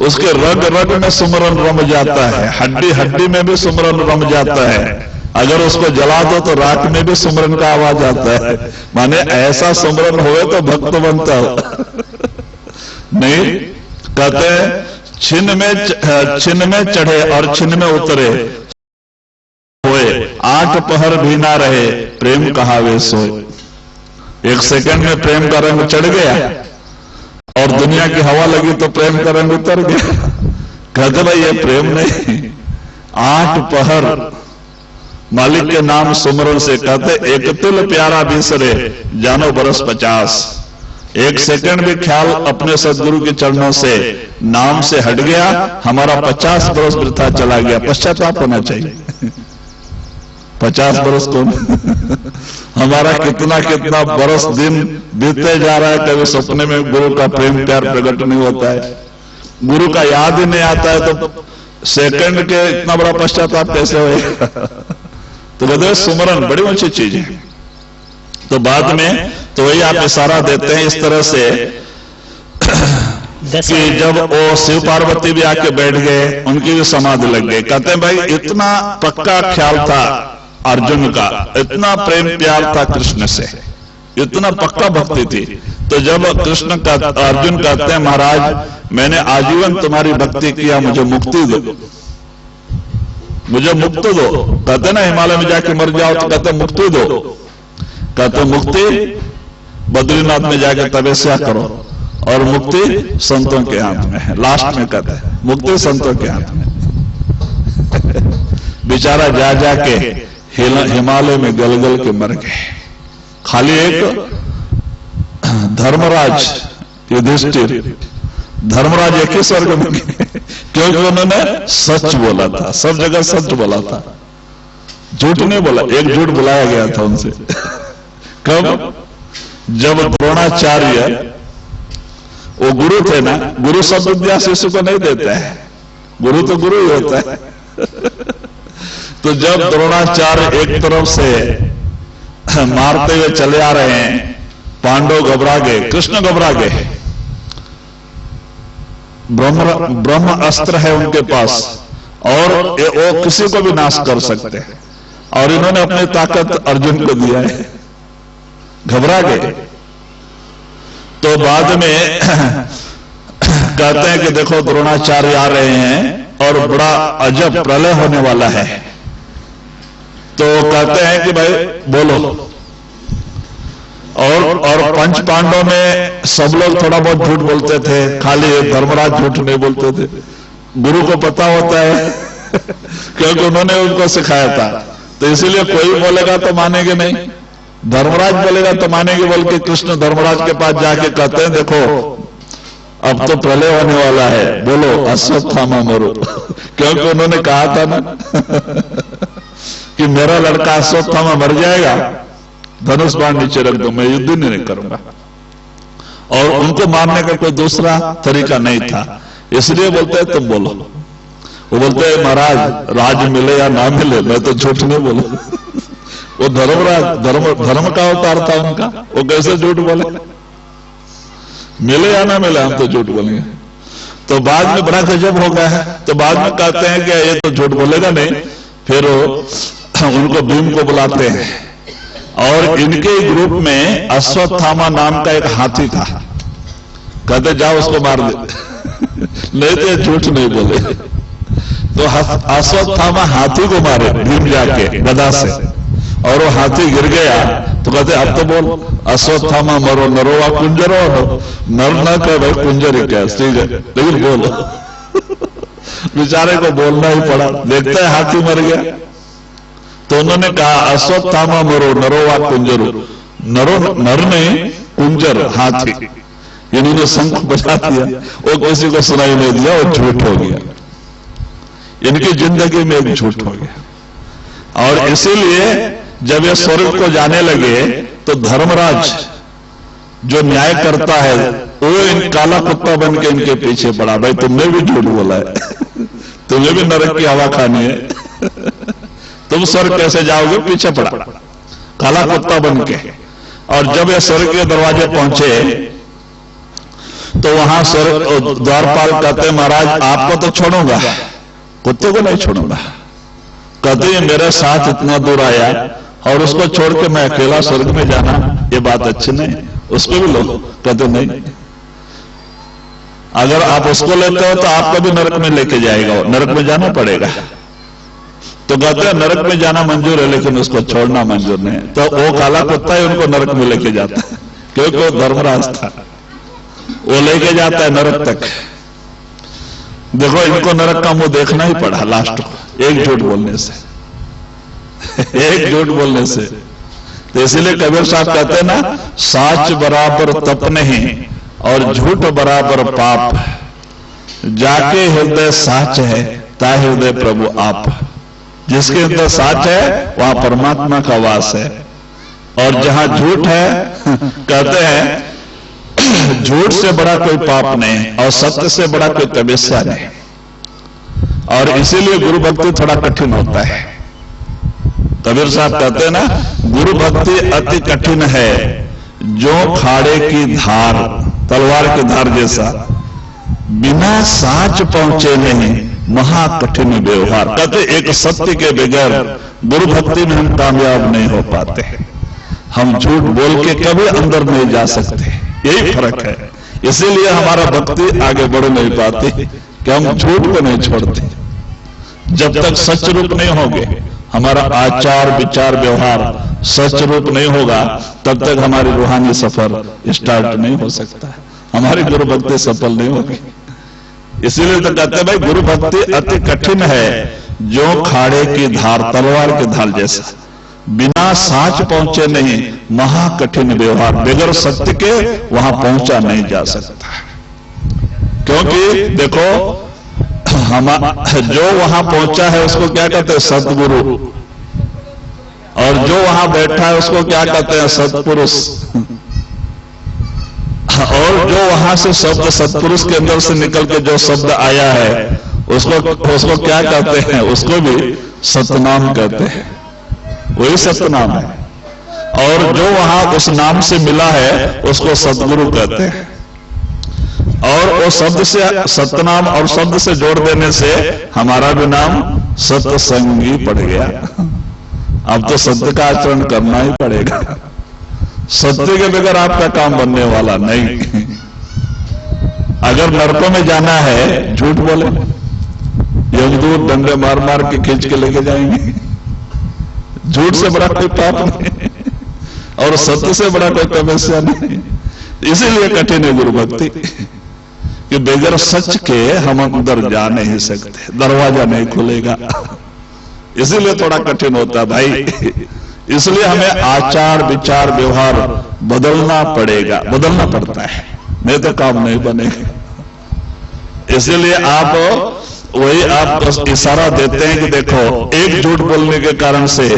[SPEAKER 1] उसके रग रग में सुमरन रम जाता है, हड्डी हड्डी में भी सुमरन रम जाता है। अगर उसको जला दो तो राख में भी सुमरन का आवाज आता है। माने ऐसा सुमरन होए तो भक्त बनता हो। नहीं कहते छिन्न में चढ़े और छिन्न में उतरे होए, 8 पहर भी ना रहे प्रेम कहावे सोए। 1 सेकंड में प्रेम का रंग चढ़ गया और दुनिया की हवा लगी तो प्रेम का रंग उतर गया। कहते भाई ये प्रेम नहीं, 8 पहर मालिक के नाम सुमरन से। कहते एक तिल प्यारा बिसरे जानो बरस 50। 1 सेकंड भी ख्याल अपने सदगुरु के चरणों से नाम से हट गया, हमारा 50 बरस वृथा चला गया। पश्चाताप होना चाहिए। 50 बरस कौन हमारा कितना कितना बरस दिन बीतते जा रहा है, कभी सपने में गुरु का प्रेम प्यार प्रकट नहीं होता है, गुरु का याद ही नहीं आता है, तो सेकंड के इतना बड़ा पश्चाताप कैसे होएगा। तो कहते सुमरन बड़ी ऊंची चीज है। तो बाद में तो वही आप इशारा देते हैं इस तरह से कि जब वो शिव पार्वती भी आके बैठ गए, उनकी भी समाधि लग गई। कहते हैं भाई इतना पक्का ख्याल था अर्जुन का, इतना प्रेम प्यार था कृष्ण से, इतना पक्का भक्ति थी। तो जब कृष्ण का अर्जुन कहते हैं महाराज मैंने आजीवन तुम्हारी भक्ति किया, मुझे मुक्ति दो, मुझे मुक्त दो। कहते ना हिमालय में जाके मर जाओ तो कहते मुक्ति दो। कहते मुक्ति बद्रीनाथ में जाके तपस्या करो और मुक्ति संतों के हाथ में है। लास्ट में कहते हैं मुक्ति संतों के हाथ में। बेचारा जा जाके हिमालय में गल गल के मर गए। खाली एक धर्मराज युधिष्ठिर, धर्मराज एक ही स्वर्ग में गए क्योंकि उन्होंने सच बोला था, सब जगह सच बोला था, झूठ नहीं बोला। एक झूठ बुलाया गया था उनसे। कब? जब द्रोणाचार्य वो गुरु थे ना, गुरु सब विद्या शिष्य को नहीं देता है, गुरु तो गुरु ही होता है। तो जब द्रोणाचार्य एक तरफ से मारते हुए चले आ रहे हैं, पांडव घबरा गए, कृष्ण घबरा गए। ब्रह्म अस्त्र है उनके पास और वो किसी को भी नाश कर सकते हैं, और इन्होंने अपनी ताकत अर्जुन को दिया है, घबरा गए। तो बाद में कहते हैं कि देखो द्रोणाचार्य आ रहे हैं और बड़ा अजब प्रलय होने वाला है। तो कहते हैं कि भाई बोलो। और पंच पांडव में सब लोग थोड़ा बहुत झूठ बोलते थे, खाली धर्मराज झूठ नहीं बोलते थे। गुरु को पता होता है क्योंकि उन्होंने उनको सिखाया था, तो इसीलिए कोई बोलेगा तो मानेंगे नहीं, धर्मराज बोलेगा तो मानेंगे। बोल के कृष्ण धर्मराज के पास जाके कहते हैं देखो अब तो प्रलय होने वाला है, बोलो अश्वत्थामा मरो। क्योंकि उन्होंने कहा था ना कि मेरा लड़का अश्वत्थामा मर जाएगा, धनुष बाण नीचे रख दो, मैं युद्ध नहीं करूंगा। और उनको मारने का कोई दूसरा तरीका नहीं था, इसलिए बोलते हैं तुम बोलो। वो बोलते हैं महाराज राज मिले या ना मिले मैं तो झूठ नहीं बोलूं। वो धर्मराज धर्म का अवतार था उनका, वो कैसे झूठ बोले, मिले या ना मिले हम तो झूठ बोलेंगे। तो बाद में बड़ा गजब हो गया है, तो बाद में कहते हैं कि ये तो झूठ बोलेगा नहीं। फिर उनको भीम को बुलाते हैं और इनके ग्रुप में अश्वत्थामा नाम का एक हाथी था, कहते जाओ उसको मार दे। नहीं तो झूठ नहीं बोले। तो अश्वत्थामा हाथी को मारे भीम जाके गदा से, और वो हाथी गिर गया। तो कहते अब तो बोल अश्वत्थामा मरो नरो वा कुंजरो हो, नर न कह भाई कुंजर ही क्या, ठीक है लेकिन बोलो। बेचारे को बोलना ही पड़ा, देखता है हाथी मर गया। तो उन्होंने कहा अश्वत्थामा मरो नरो वा कुंजरो, नरो नर नहीं कुंजर हाथी। इन्होंने शंख बजा दिया, वो किसी को सुनाई नहीं दिया, वो झूठ हो गया। इनकी जिंदगी में एक झूठ हो गया। और इसीलिए जब ये स्वर्ग को जाने लगे तो धर्मराज जो न्याय करता है वो इन काला कुत्ता बन के इनके पीछे पड़ा, भाई तुमने भी झूठ बोला है, तुम्हें भी नरक की हवा खानी है, तुम स्वर्ग कैसे जाओगे, पीछे पड़ा काला कुत्ता बन के। और जब ये स्वर्ग के दरवाजे पहुंचे तो वहां स्वर्ग द्वारपाल कहते महाराज आपको तो छोड़ूंगा, कुत्ते को नहीं छोड़ूंगा। कहते हैं मेरे साथ इतना दूर आया और उसको छोड़ के मैं अकेला स्वर्ग में जाना ये बात अच्छी नहीं, उसको भी लो। कहते नहीं, अगर आप उसको लेते हो तो आपको भी नरक में लेके जाएगा, नरक में जाना पड़ेगा। तो कहते हैं नरक में जाना मंजूर है लेकिन उसको छोड़ना मंजूर नहीं। तो वो काला कुत्ता ही उनको नरक में लेके जाता है, क्योंकि वो धर्मराज था, वो लेके जाता है नरक तक। देखो इनको नरक का मुंह देखना ही पड़ा लास्ट को, एक झूठ बोलने से, एक झूठ बोलने से। तो इसीलिए कबीर साहब कहते हैं ना, साच बराबर तप नहीं और झूठ बराबर पाप, जाके हृदय साच है ता हृदय प्रभु आप। जिसके अंदर साच है वहां परमात्मा का वास है, और जहां झूठ है कहते हैं झूठ से बड़ा कोई पाप नहीं और सत्य से बड़ा कोई तपस्या नहीं। और इसीलिए गुरु भक्ति थोड़ा कठिन होता है। कबीर साहब कहते हैं ना, गुरु भक्ति अति कठिन है, जो खाड़े की धार, तलवार की धार जैसा, बिना साच पहुंचे नहीं, महा कठिन व्यवहार। कहते एक सत्य के बगैर गुरु भक्ति में हम कामयाब नहीं हो पाते, हम झूठ बोल के कभी अंदर नहीं जा सकते, यही फर्क है। इसीलिए हमारा भक्ति आगे बढ़ नहीं पाती कि हम झूठ को नहीं छोड़ते। जब तक सच रूप नहीं होंगे, हमारा आचार विचार व्यवहार सच रूप नहीं होगा, तब तक हमारी रूहानी सफर स्टार्ट नहीं हो सकता, हमारी गुरु भक्ति सफल नहीं होगी। इसीलिए तो कहते हैं भाई गुरु भक्ति अति कठिन है, जो खाड़े की धार, तलवार की धार जैसा, बिना साच पहुंचे नहीं, महा कठिन व्यवहार, बगैर सत्य के वहां पहुंचा नहीं जा सकता। क्योंकि देखो हम जो वहां पहुंचा है उसको क्या कहते हैं, सतगुरु, और जो वहां बैठा है उसको क्या कहते हैं, सतपुरुष। और जो वहां से शब्द सतपुरुष के अंदर से निकल के जो शब्द आया है उसको क्या कहते हैं? उसको भी सतनाम कहते हैं, वही सतनाम है। और जो वहां उस नाम से मिला है उसको सतगुरु कहते हैं। और वो शब्द से, सतनाम और शब्द से जोड़ देने से हमारा भी नाम सत्संगी पड़ गया। अब तो सत्य का आचरण करना ही पड़ेगा, सत्य के बगैर आपका काम बनने वाला नहीं। अगर नरकों में जाना है, झूठ बोले, यमदूत डंडे मार मार के खींच के लेके जाएंगे। झूठ से बड़ा कोई पाप नहीं और सत्य से बड़ा कोई तपस्या नहीं। इसीलिए कठिन है गुरु भक्ति, कि बगैर सच के हम अंदर जा नहीं सकते, दरवाजा नहीं खुलेगा। इसीलिए थोड़ा कठिन होता है भाई। इसलिए हमें आचार विचार व्यवहार बदलना पड़ेगा, बदलना पड़ता है, नहीं तो काम नहीं बनेगा। इसीलिए आप इशारा देते हैं कि देखो, एक झूठ बोलने के कारण से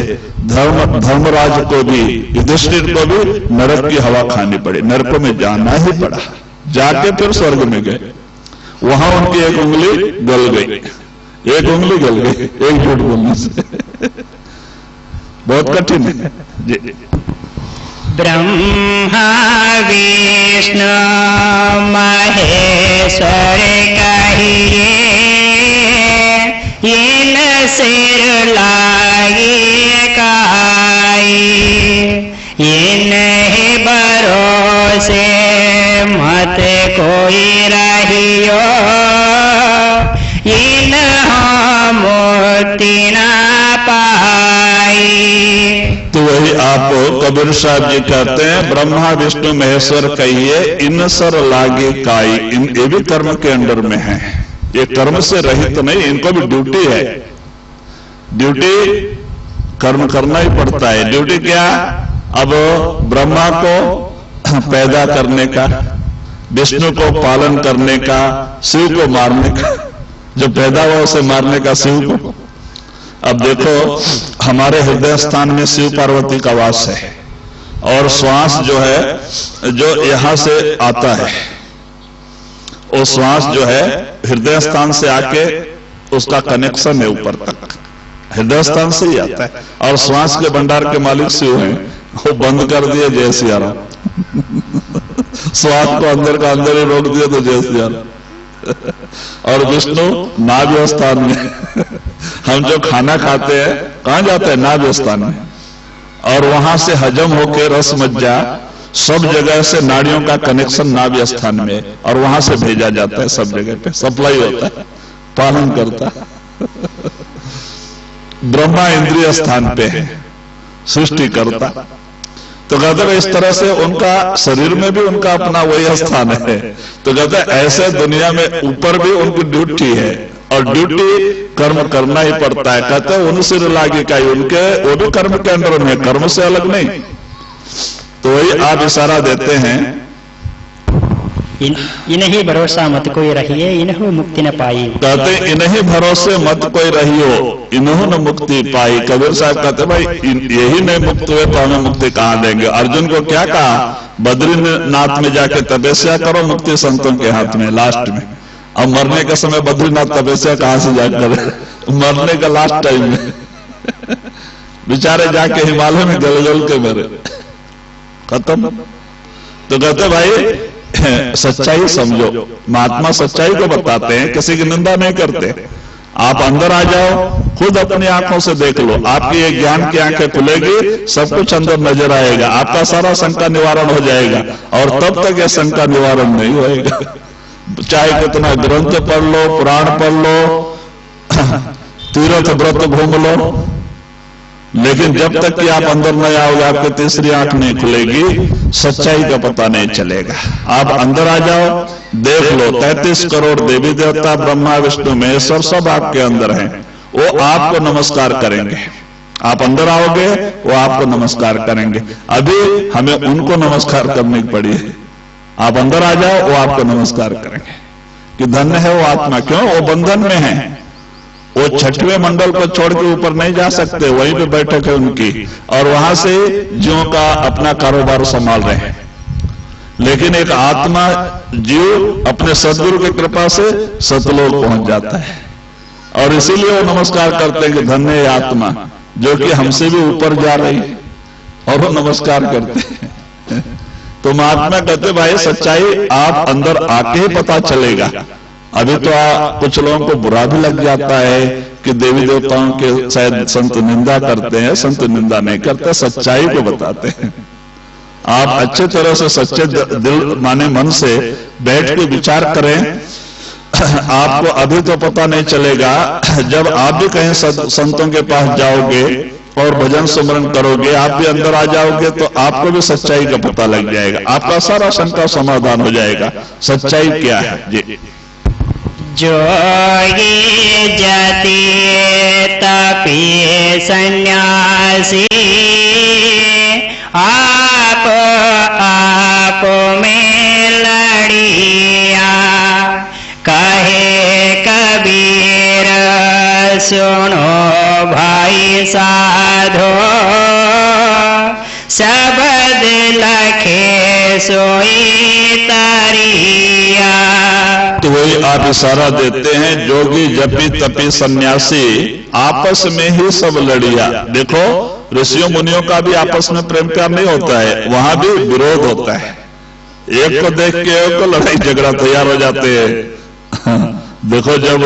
[SPEAKER 1] धर्मराज को भी, युधिष्ठिर को भी नरक की हवा खानी पड़ी, नरक में जाना ही पड़ा। जाके फिर स्वर्ग में गए, वहां उनकी एक उंगली गल गई, एक उंगली गल गई एक झूठ बोलने से। बहुत कठिन है जी।
[SPEAKER 2] ब्रह्मा विष्णु महेश्वर कहिए, इन सिर लागे काई, इन्हीं भरोसे मत कोई रहियो, इन मोती ना पाई।
[SPEAKER 1] तो वही आप कबीर साहब जी कहते हैं, ब्रह्मा विष्णु महेश्वर कहिए, इन सर लागे काई। ये भी कर्म के अंडर में है, ये कर्म से रहित नहीं, इनको भी ड्यूटी है। ड्यूटी कर्म करना ही पड़ता है। ड्यूटी क्या? अब ब्रह्मा को पैदा करने का, विष्णु को पालन करने का, शिव को मारने का, जो पैदा हुआ उसे मारने का शिव को। अब देखो, हमारे हृदय स्थान में शिव पार्वती का वास है, और श्वास जो है, जो यहां से आता है, वो श्वास जो है हृदय स्थान से आके उसका कनेक्शन है ऊपर तक, हृदय स्थान से ही आता है। और श्वास के भंडार के मालिक शिव हैं, वो बंद कर दिए जय सिया राम। श्वास को अंदर का अंदर ही रोक दिया तो जय सिया राम। और विष्णु नाभि स्थान में, हम जो खाना खाते हैं कहां जाते हैं? नाभि स्थान में, और वहां से हजम होके रस मज्जा सब जगह से नाड़ियों का कनेक्शन नाभि स्थान में, और वहां से भेजा जाता है, सब जगह पे सप्लाई होता है, पालन करता है। ब्रह्मा इंद्रिय स्थान पे है, सृष्टि करता। तो कहते हैं इस तरह से उनका शरीर में भी उनका अपना वही स्थान है। तो कहते हैं ऐसे दुनिया में ऊपर भी उनकी ड्यूटी है, और ड्यूटी कर्म करना ही पड़ता है। कहते हैं उन सिर लागे का, उनके वो भी कर्म के अंदर में, कर्म से अलग नहीं। तो वही आप इशारा देते हैं,
[SPEAKER 2] इन्हीं भरोसा मत कोई रहिए, इन्हों मुक्ति न पाई।
[SPEAKER 1] कहते इन्हीं भरोसे मत कोई रहियो, इन्हों न मुक्ति पाई। कबीर साहब कहते भाई यही नहीं मुक्त हुए तो हमें मुक्ति कहां देंगे? अर्जुन को क्या कहा? बद्रीनाथ में जाके तपस्या करो, मुक्ति संतों के हाथ में, लास्ट में। अब मरने के समय बद्रीनाथ तपस्या कहां से जाकर? मरने का लास्ट टाइम में बेचारे जाके हिमालय में गल गल के मरे, खत्म। तो कहते भाई सच्चाई समझो, महात्मा सच्चाई को बताते हैं, किसी की निंदा नहीं करते। आप अंदर आ जाओ, खुद अपनी आंखों से देख लो, आपकी ये ज्ञान की आंखें खुलेगी, सब कुछ अंदर नजर आएगा, आपका सारा शंका निवारण हो जाएगा। और तब तक यह शंका निवारण नहीं होएगा, चाहे कितना ग्रंथ पढ़ लो, पुराण पढ़ लो, तीर्थ व्रत घूम लो, लेकिन जब तक कि आप अंदर नहीं आओगे, आपकी तीसरी आंख नहीं खुलेगी, सच्चाई का पता नहीं चलेगा। आप अंदर आ जाओ, देख लो, 33 करोड़ देवी देवता, ब्रह्मा विष्णु महेश्वर सब आपके अंदर हैं, वो आपको नमस्कार करेंगे। आप अंदर आओगे, वो आपको नमस्कार करेंगे। अभी हमें उनको नमस्कार करनी पड़ी है। आप अंदर आ जाओ, वो आपको नमस्कार करेंगे कि धन्य है वो आत्मा। क्यों? वो बंधन में है, वो 6वें मंडल को छोड़ के ऊपर नहीं जा सकते, वहीं पे बैठक है उनकी, और वहां से जीवों का अपना कारोबार संभाल रहे हैं। लेकिन एक आत्मा जीव अपने सदगुरु की कृपा से सतलोक पहुंच जाता है। और इसीलिए वो नमस्कार करते हैं कि धन्य है आत्मा जो कि हमसे भी ऊपर जा रही है, और वो नमस्कार करते हैं। तो महात्मा कहते भाई सच्चाई आप अंदर आके ही पता चलेगा। अभी तो कुछ लोगों को बुरा भी लग जाता है कि देवी देवताओं के शायद संत निंदा करते हैं। संत निंदा नहीं करते, सच्चाई को बताते हैं। आप अच्छे तरह से सच्चे दिल माने मन से बैठ के विचार करें, आपको अभी तो पता नहीं चलेगा। जब आप भी कहीं संतों के पास जाओगे और भजन सुमरन करोगे, आप भी अंदर आ जाओगे, तो आपको भी सच्चाई का पता लग जाएगा। आपका सारा शंका समाधान हो जाएगा। सच्चाई क्या है जी?
[SPEAKER 2] जोगी जति तपी सन्यासी आप में लड़िया, कहे कबीर सुनो भाई साधो, शब्द लखे सोई तरिया।
[SPEAKER 1] तो वही आप इशारा देते हैं, जोगी जपी तपी सन्यासी आपस में ही सब लड़िया। देखो ऋषियों मुनियों का भी आपस में प्रेम प्यार नहीं होता है, वहां भी विरोध होता है। एक को देख के एक को लड़ाई झगड़ा तैयार हो जाते हैं। देखो जब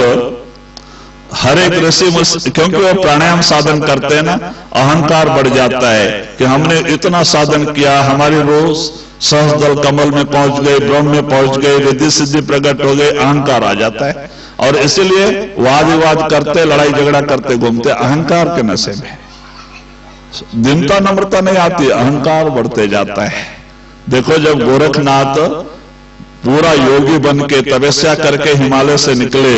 [SPEAKER 1] हर एक ऋषि, क्योंकि वो प्राणायाम साधन करते हैं ना, अहंकार बढ़ जाता है कि हमने इतना साधन किया, हमारी रोज सहस्त्रदल कमल में पहुंच गए, ब्रह्म में पहुंच गए, रिद्धि सिद्धि प्रकट हो गई, अहंकार आ जाता है। और इसीलिए वाद विवाद करते, लड़ाई झगड़ा करते घूमते, अहंकार के नशे में। दीनता नम्रता नहीं आती, अहंकार बढ़ते जाता है। देखो जब गोरखनाथ पूरा योगी बन के तपस्या करके हिमालय से निकले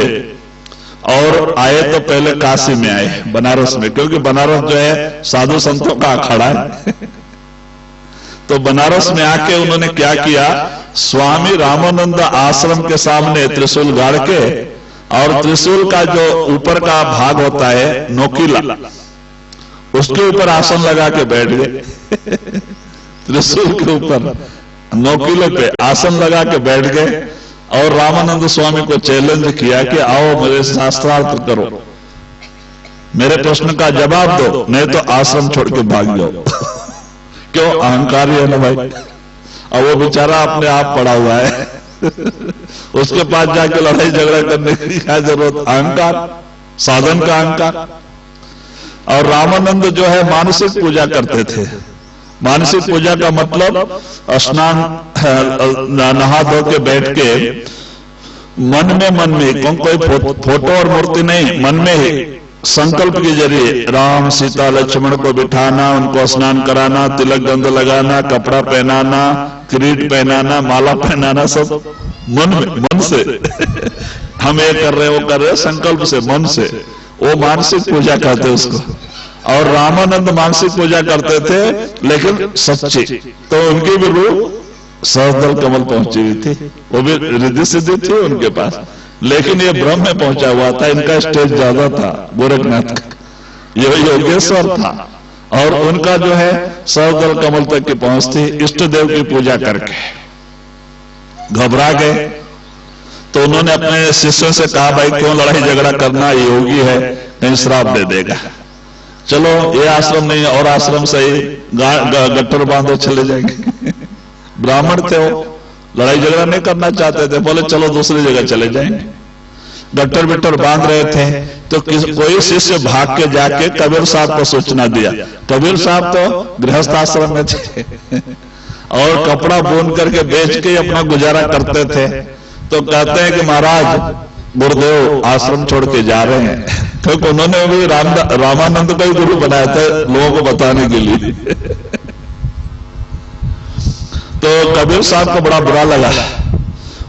[SPEAKER 1] और आए, तो पहले काशी में आए, बनारस में, क्योंकि बनारस जो है साधु संतों का अखाड़ा है। तो बनारस में आके उन्होंने क्या किया, स्वामी रामानंद आश्रम के सामने त्रिशूल गाड़ के, और त्रिशूल का जो ऊपर का भाग होता है नोकीला, उसके ऊपर आसन लगा के बैठ गए। त्रिशूल के ऊपर नोकीले पे आसन लगा के बैठ गए और रामानंद स्वामी को चैलेंज किया कि आओ मेरे शास्त्रार्थ करो, मेरे प्रश्न का जवाब दो, नहीं तो आश्रम छोड़ के भाग जाओ। क्यों? अहंकारी है ना भाई। अब वो बेचारा अपने आप पड़ा हुआ है, उसके पास जाके लड़ाई झगड़ा करने की क्या जरूरत? अहंकार, साधन का अहंकार। और रामानंद जो है मानसिक पूजा करते थे। मानसिक पूजा का मतलब स्नान नहा धो के बैठ के मन में कोई फोटो और मूर्ति नहीं, मन में ही संकल्प के जरिए राम सीता लक्ष्मण को बिठाना, उनको स्नान कराना, तिलक गंध लगाना, कपड़ा पहनाना, किरीट पहनाना, माला पहनाना, सब मन से। हम ये कर रहे, वो कर रहे, संकल्प से, मन से। वो मानसिक पूजा कहते उसको। और रामानंद मानसिक पूजा करते थे लेकिन सच्ची, तो उनकी भी रूह सहस्त्रदल कमल पहुंची हुई थी, वो भी रिद्धि सिद्धि थी उनके पास, लेकिन ये ब्रह्म में पहुंचा हुआ था। इनका स्टेज ज्यादा था गोरखनाथ का, ये योगेश्वर था, और उनका जो है सहस्त्रदल कमल तक की पहुंच थी। इष्ट देव की पूजा करके घबरा गए, तो उन्होंने अपने शिष्यों से कहा भाई क्यों लड़ाई झगड़ा करना, ये योगी है, कहीं श्राप दे देगा, चलो ये आश्रम नहीं और आश्रम से ही गट्टर बांधो चले जाएंगे। ब्राह्मण थे वो, लड़ाई झगड़ा नहीं करना चाहते थे, बोले चलो दूसरी जगह चले जाएंगे। गट्टर बिट्टर बांध रहे थे तो कोई शिष्य भाग के जाके कबीर साहब को सूचना दिया। कबीर साहब तो गृहस्थ आश्रम में थे और कपड़ा बुन करके बेच के अपना गुजारा करते थे। तो कहते हैं कि महाराज गुरुदेव आश्रम छोड़ के जा रहे हैं, क्योंकि उन्होंने भी रामानंद को ही गुरु बनाया था लोगों को बताने के लिए। तो कबीर साहब को बड़ा बुरा लगा,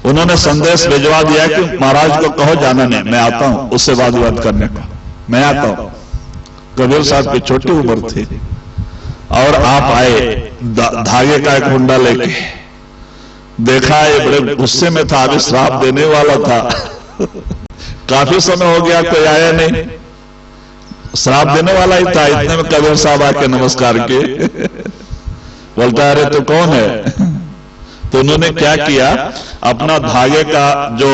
[SPEAKER 1] उन्होंने संदेश भिजवा दिया कि महाराज को कहो जाना नहीं, मैं आता हूं उससे वाद विवाद करने को, मैं आता हूं। कबीर साहब की छोटी उम्र थी और आप आए धागे का एक हुंडा लेके, देखा ये बड़े गुस्से में था, अभी श्राप देने वाला था, काफी समय हो गया कोई आया नहीं, श्राप देने वाला ही था। इतने में कबीर साहब आके नमस्कार किए, बोलता अरे तू कौन है? तो उन्होंने क्या किया, अपना धागे का जो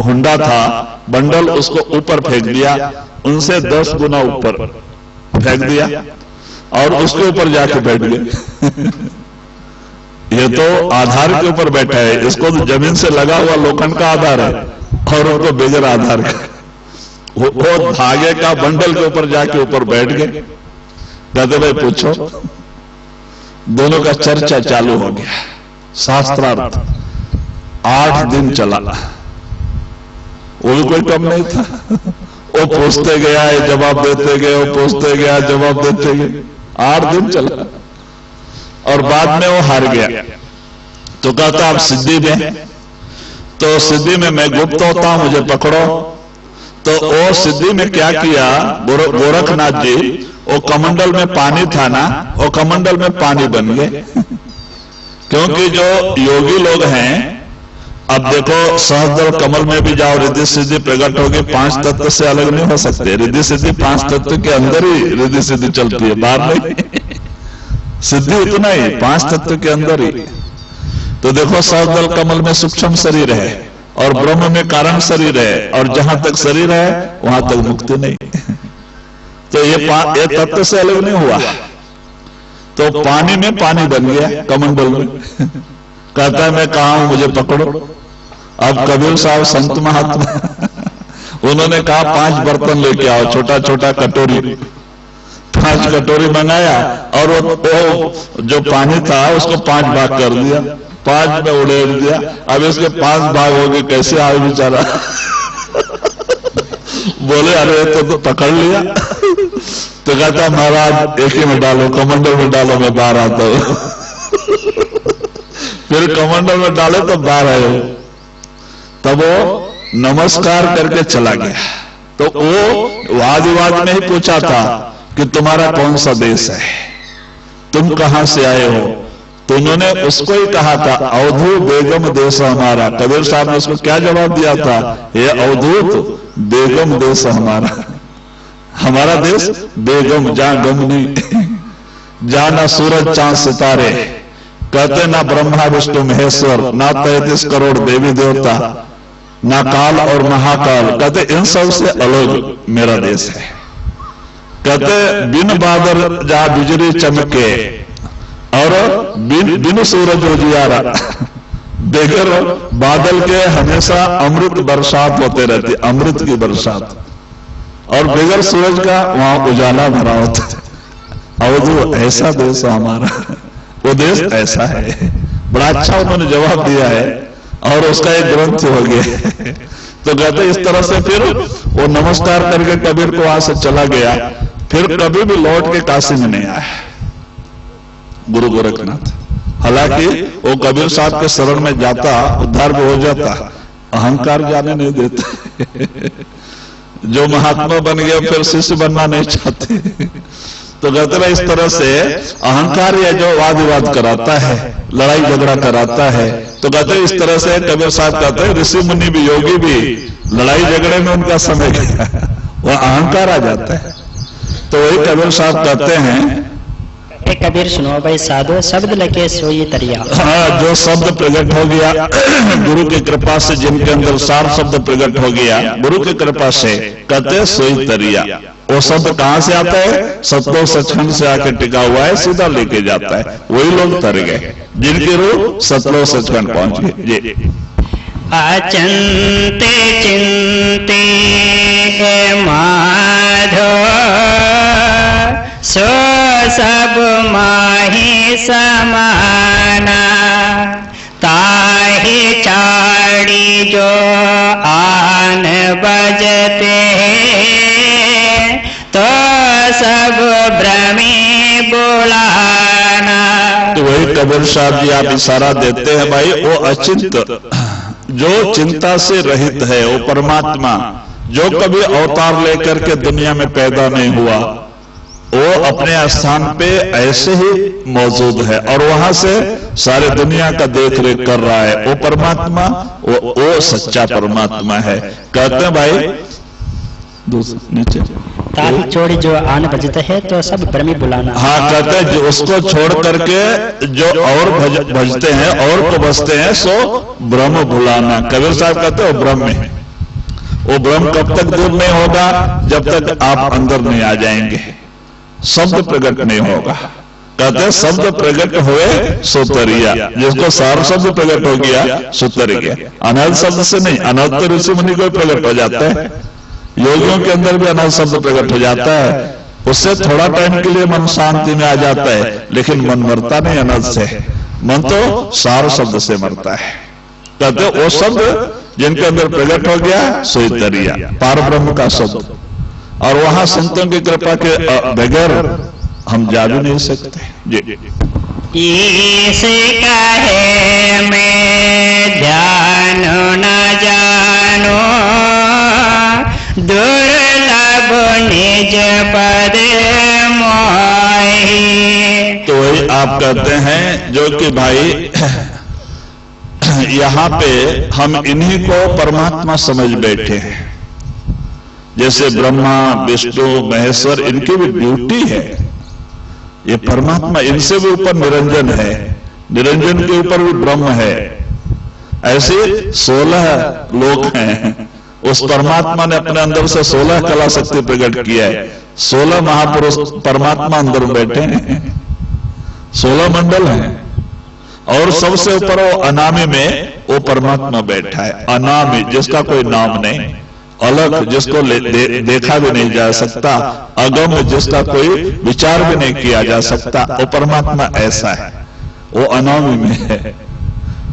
[SPEAKER 1] हुंडा था, बंडल, उसको ऊपर फेंक दिया, उनसे 10 गुना ऊपर फेंक दिया और उसके ऊपर जाके बैठ गए। ये तो आधार के ऊपर बैठा है, इसको तो जमीन से लगा हुआ लोखंड का आधार है और उनको बगैर आधार का वो धागे का बंडल के ऊपर जाके ऊपर बैठ गए। कहते भाई पूछो, दोनों का चर्चा चालू हो गया, शास्त्रार्थ 8 दिन चला, वो भी कोई कम नहीं था। वो पूछते गया, ये जवाब देते गए, वो पूछते गया, जवाब देते गए, 8 दिन चला और बाद में वो हार गया। तो कहता आप सिद्धि में, तो सिद्धि में मैं गुप्त होता हूं, मुझे पकड़ो। तो वो सिद्धि में क्या किया, गोरखनाथ जी, वो कमंडल में पानी था ना, वो कमंडल में पानी बन गए। क्योंकि जो योगी लोग हैं, अब देखो सहस्त्र कमल में भी जाओ, रिद्धि सिद्धि प्रकट होगी, 5 तत्व से अलग नहीं हो सकते। रिद्धि सिद्धि 5 तत्व के अंदर ही रिद्धि सिद्धि चलती है, बाहर नहीं। सिद्धि इतना ही 5 तत्व के अंदर ही। तो देखो सहस्त्र कमल में सूक्ष्म शरीर है और ब्रह्म में कारण शरीर है, और जहां तक शरीर है वहां तक मुक्ति नहीं। तो ये तत्व से अलग नहीं हुआ। तो पानी में पानी बन गया कमंडल में। कहता है मैं कहा हूं, मुझे पकड़ो। अब कबीर साहब संत महात्मा, उन्होंने कहा 5 बर्तन लेके आओ, छोटा छोटा कटोरी, 5 कटोरी मंगाया और वो जो पानी था उसको 5 भाग कर दिया, 5 में उड़ेल दिया। अब इसके 5 भाग हो गए, कैसे आए बेचारा। बोले अरे तो पकड़ लिया। तो कहता महाराज एक ही में डालो, कमंडल में डालो, मैं बाहर आता हूं। फिर कमंडल में डाले तो बाहर आए। तब वो नमस्कार करके चला गया। तो वो वाद विवाद में ही पूछा था कि तुम्हारा कौन सा देश है, तुम कहां से आए हो। तो उन्होंने उसको ही कहा था अवधूत बेगम देश हमारा। कबीर साहब ने उसको क्या जवाब दिया था, ये अवधूत बेगम देश हमारा, हमारा देश बेगम, जहां गम नहीं, जहां ना सूरज चांद सितारे, कहते ना ब्रह्मा विष्णु महेश्वर, ना 33 करोड़ देवी देवता, ना काल और महाकाल, कहते इन सब से अलग मेरा देश है। कहते बिन बादल जहां बिजली चमके और बिन सूरज उजियारा, बगैर बादल के हमेशा अमृत बरसात होते रहती, अमृत की बरसात, और बगैर सूरज का वहां उजाला भरा होता है। अवधू ऐसा देश हमारा, वो देश ऐसा है। बड़ा अच्छा उन्होंने जवाब दिया है और उसका एक ग्रंथ हो गया। तो कहते इस तरह से फिर वो नमस्कार करके कबीर को वहां से चला गया। फिर कभी भी लौट के काशी में नहीं आया गुरु गोरखनाथ। हालांकि वो कबीर साहब के शरण में जाता, उद्धार भी हो जाता, अहंकार जाने नहीं देते। जो महात्मा बन गया फिर शिष्य बनना नहीं चाहते। तो कहते हैं इस तरह से अहंकार या जो वाद विवाद कराता है, लड़ाई झगड़ा कराता है। तो कहते हैं इस तरह से कबीर साहब कहते हैं ऋषि मुनि भी, योगी भी, लड़ाई झगड़े में उनका समय गया, वह अहंकार आ जाता है। तो वही कबीर साहब कहते हैं,
[SPEAKER 2] कबीर सुनो भाई साधो शब्द लगे सोई तरिया।
[SPEAKER 1] हाँ, जो शब्द प्रकट हो गया गुरु की कृपा से, जिनके अंदर सार शब्द प्रकट हो गया गुरु की कृपा से, कहते सोई तरिया। वो शब्द कहां से आता है, सत्तो सचखंड से आके टिका हुआ है, सीधा लेके जाता है। वही लोग तर गए जिनके रूप सतलो सचखंड पहुंच गए।
[SPEAKER 2] अचंते चिंते माधो सो सब माही समाना, ताहि चाड़ी जो आन बजते तो सब भ्रमी बुलाना।
[SPEAKER 1] तो वही कबीर साहब जी आप इशारा देते हैं भाई, वो अचिंत, जो चिंता से रहित है, वो परमात्मा जो कभी अवतार लेकर के दुनिया में पैदा नहीं हुआ, वो अपने स्थान पे ऐसे ही मौजूद है और वहां से सारे दुनिया का देख रेख कर रहा है। वो परमात्मा, वो सच्चा परमात्मा है। कहते हैं भाई नीचे
[SPEAKER 2] ताही छोड़ी जो आन भजते हैं तो सब ब्रह्मी बुलाना।
[SPEAKER 1] हाँ, कहते हैं जो उसको छोड़ करके जो और भजते हैं और को बसते हैं सो ब्रह्म बुलाना। कबीर साहब कहते हैं वो ब्रह्म है। वो ब्रह्म कब तक दूर नहीं होगा? जब तक आप अंदर नहीं आ जाएंगे, शब्द प्रकट नहीं होगा। कहते हैं शब्द प्रकट हुए सुतरिया, जिसको सार शब्द प्रकट हो गया सुतर गया। अनहद शब्द से नहीं, अनहद तो ऋषि मुनि को प्रकट हो जाता है, योगियों के अंदर भी अनहद शब्द प्रकट हो जाता है। उससे थोड़ा टाइम के लिए मन शांति में आ जाता है, लेकिन मन मरता नहीं अनहद से, मन तो सार शब्द से मरता है। कहते हैं वो शब्द जिनके अंदर प्रकट हो गया सुतरिया, पार ब्रह्म का शब्द। और वहां संतों की कृपा के बगैर हम जा भी नहीं सकते। जी,
[SPEAKER 2] इसका है मैं ध्यान न जानो, दुर्लभ निज पद मोहि।
[SPEAKER 1] तो वही आप कहते हैं जो कि भाई यहां पे हम इन्हीं को परमात्मा समझ बैठे हैं। जैसे ब्रह्मा विष्णु महेश्वर, इनकी भी ड्यूटी है, ये परमात्मा इनसे भी ऊपर निरंजन है, निरंजन के ऊपर भी ब्रह्म है। ऐसे 16 लोक हैं। उस परमात्मा ने अपने अंदर से 16 कला शक्ति प्रकट किया है। 16 महापुरुष परमात्मा अंदर बैठे हैं, 16 मंडल हैं। और सबसे ऊपर वो अनामी में वो परमात्मा बैठा है। अनामी जिसका कोई नाम नहीं, अलग जिसको देखा भी नहीं जा सकता, अगम जिसका कोई विचार भी नहीं किया जा सकता, वो परमात्मा ऐसा है, वो अनामी में है।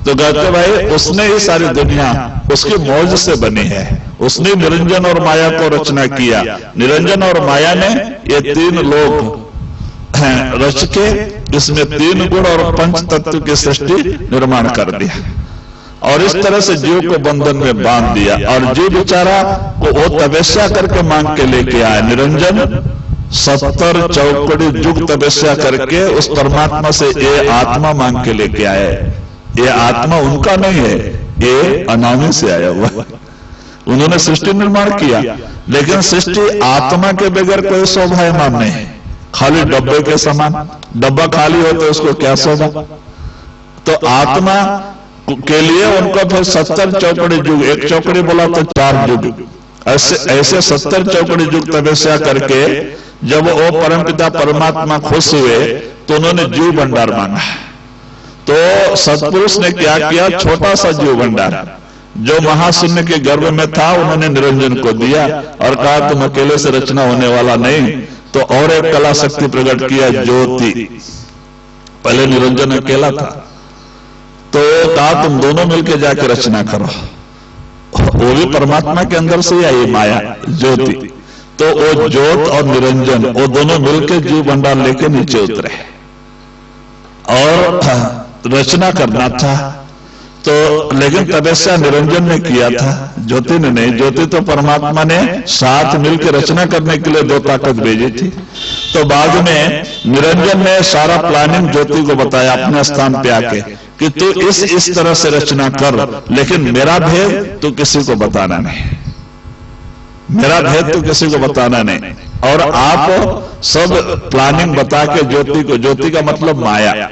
[SPEAKER 1] तो कहते भाई उसने ये सारी दुनिया उसकी मौज से बनी है। उसने निरंजन और माया को रचना किया। निरंजन और माया ने ये 3 लोक रच के इसमें 3 गुण और 5 तत्व की सृष्टि निर्माण कर दिया। और इस तरह से जीव को बंधन में बांध दिया। और जीव बेचारा को वो तपस्या करके मांग के लेके आया। निरंजन 70 चौकड़ी जुग तपस्या करके उस परमात्मा से ये आत्मा मांग के लेके आए। ये आत्मा उनका नहीं है, ये अनामी से आया हुआ। उन्होंने सृष्टि निर्माण किया, लेकिन सृष्टि आत्मा के बगैर कोई शोभायमान नहीं है। खाली डब्बे के समान, डब्बा खाली हो तो उसको क्या शोभा। तो आत्मा के लिए उनको फिर 70 चौकड़ी युग, एक चौकड़ी बोला तो 4 युग, ऐसे 70 चौकड़ी युग तपस्या करके जब वो परमपिता परमात्मा खुश हुए तो उन्होंने जीव भंडार मांगा। तो सतपुरुष ने क्या किया, छोटा सा जीव भंडार जो महाशून्य के गर्भ में था उन्होंने निरंजन को दिया और कहा तुम अकेले से रचना होने वाला नहीं। तो और एक कला शक्ति प्रकट किया, ज्योति। पहले निरंजन अकेला था, तो कहा तुम दोनों मिलकर जाकर रचना करो। वो भी परमात्मा के अंदर से आई माया ज्योति। तो वो ज्योत और निरंजन वो दोनों मिलकर जीव भंडार लेके नीचे उतरे और रचना करना था। तो लेकिन तपस्या निरंजन ने किया था, ज्योति ने नहीं। ज्योति तो परमात्मा ने साथ मिलकर रचना करने के लिए 2 ताकत भेजी थी। तो बाद में निरंजन ने सारा प्लानिंग ज्योति को बताया अपने स्थान पे आके कि तू इस तरह से रचना कर, लेकिन मेरा भेद तू किसी को बताना नहीं, मेरा भेद तू किसी को बताना नहीं। और आप सब प्लानिंग बता के ज्योति को, ज्योति का मतलब माया,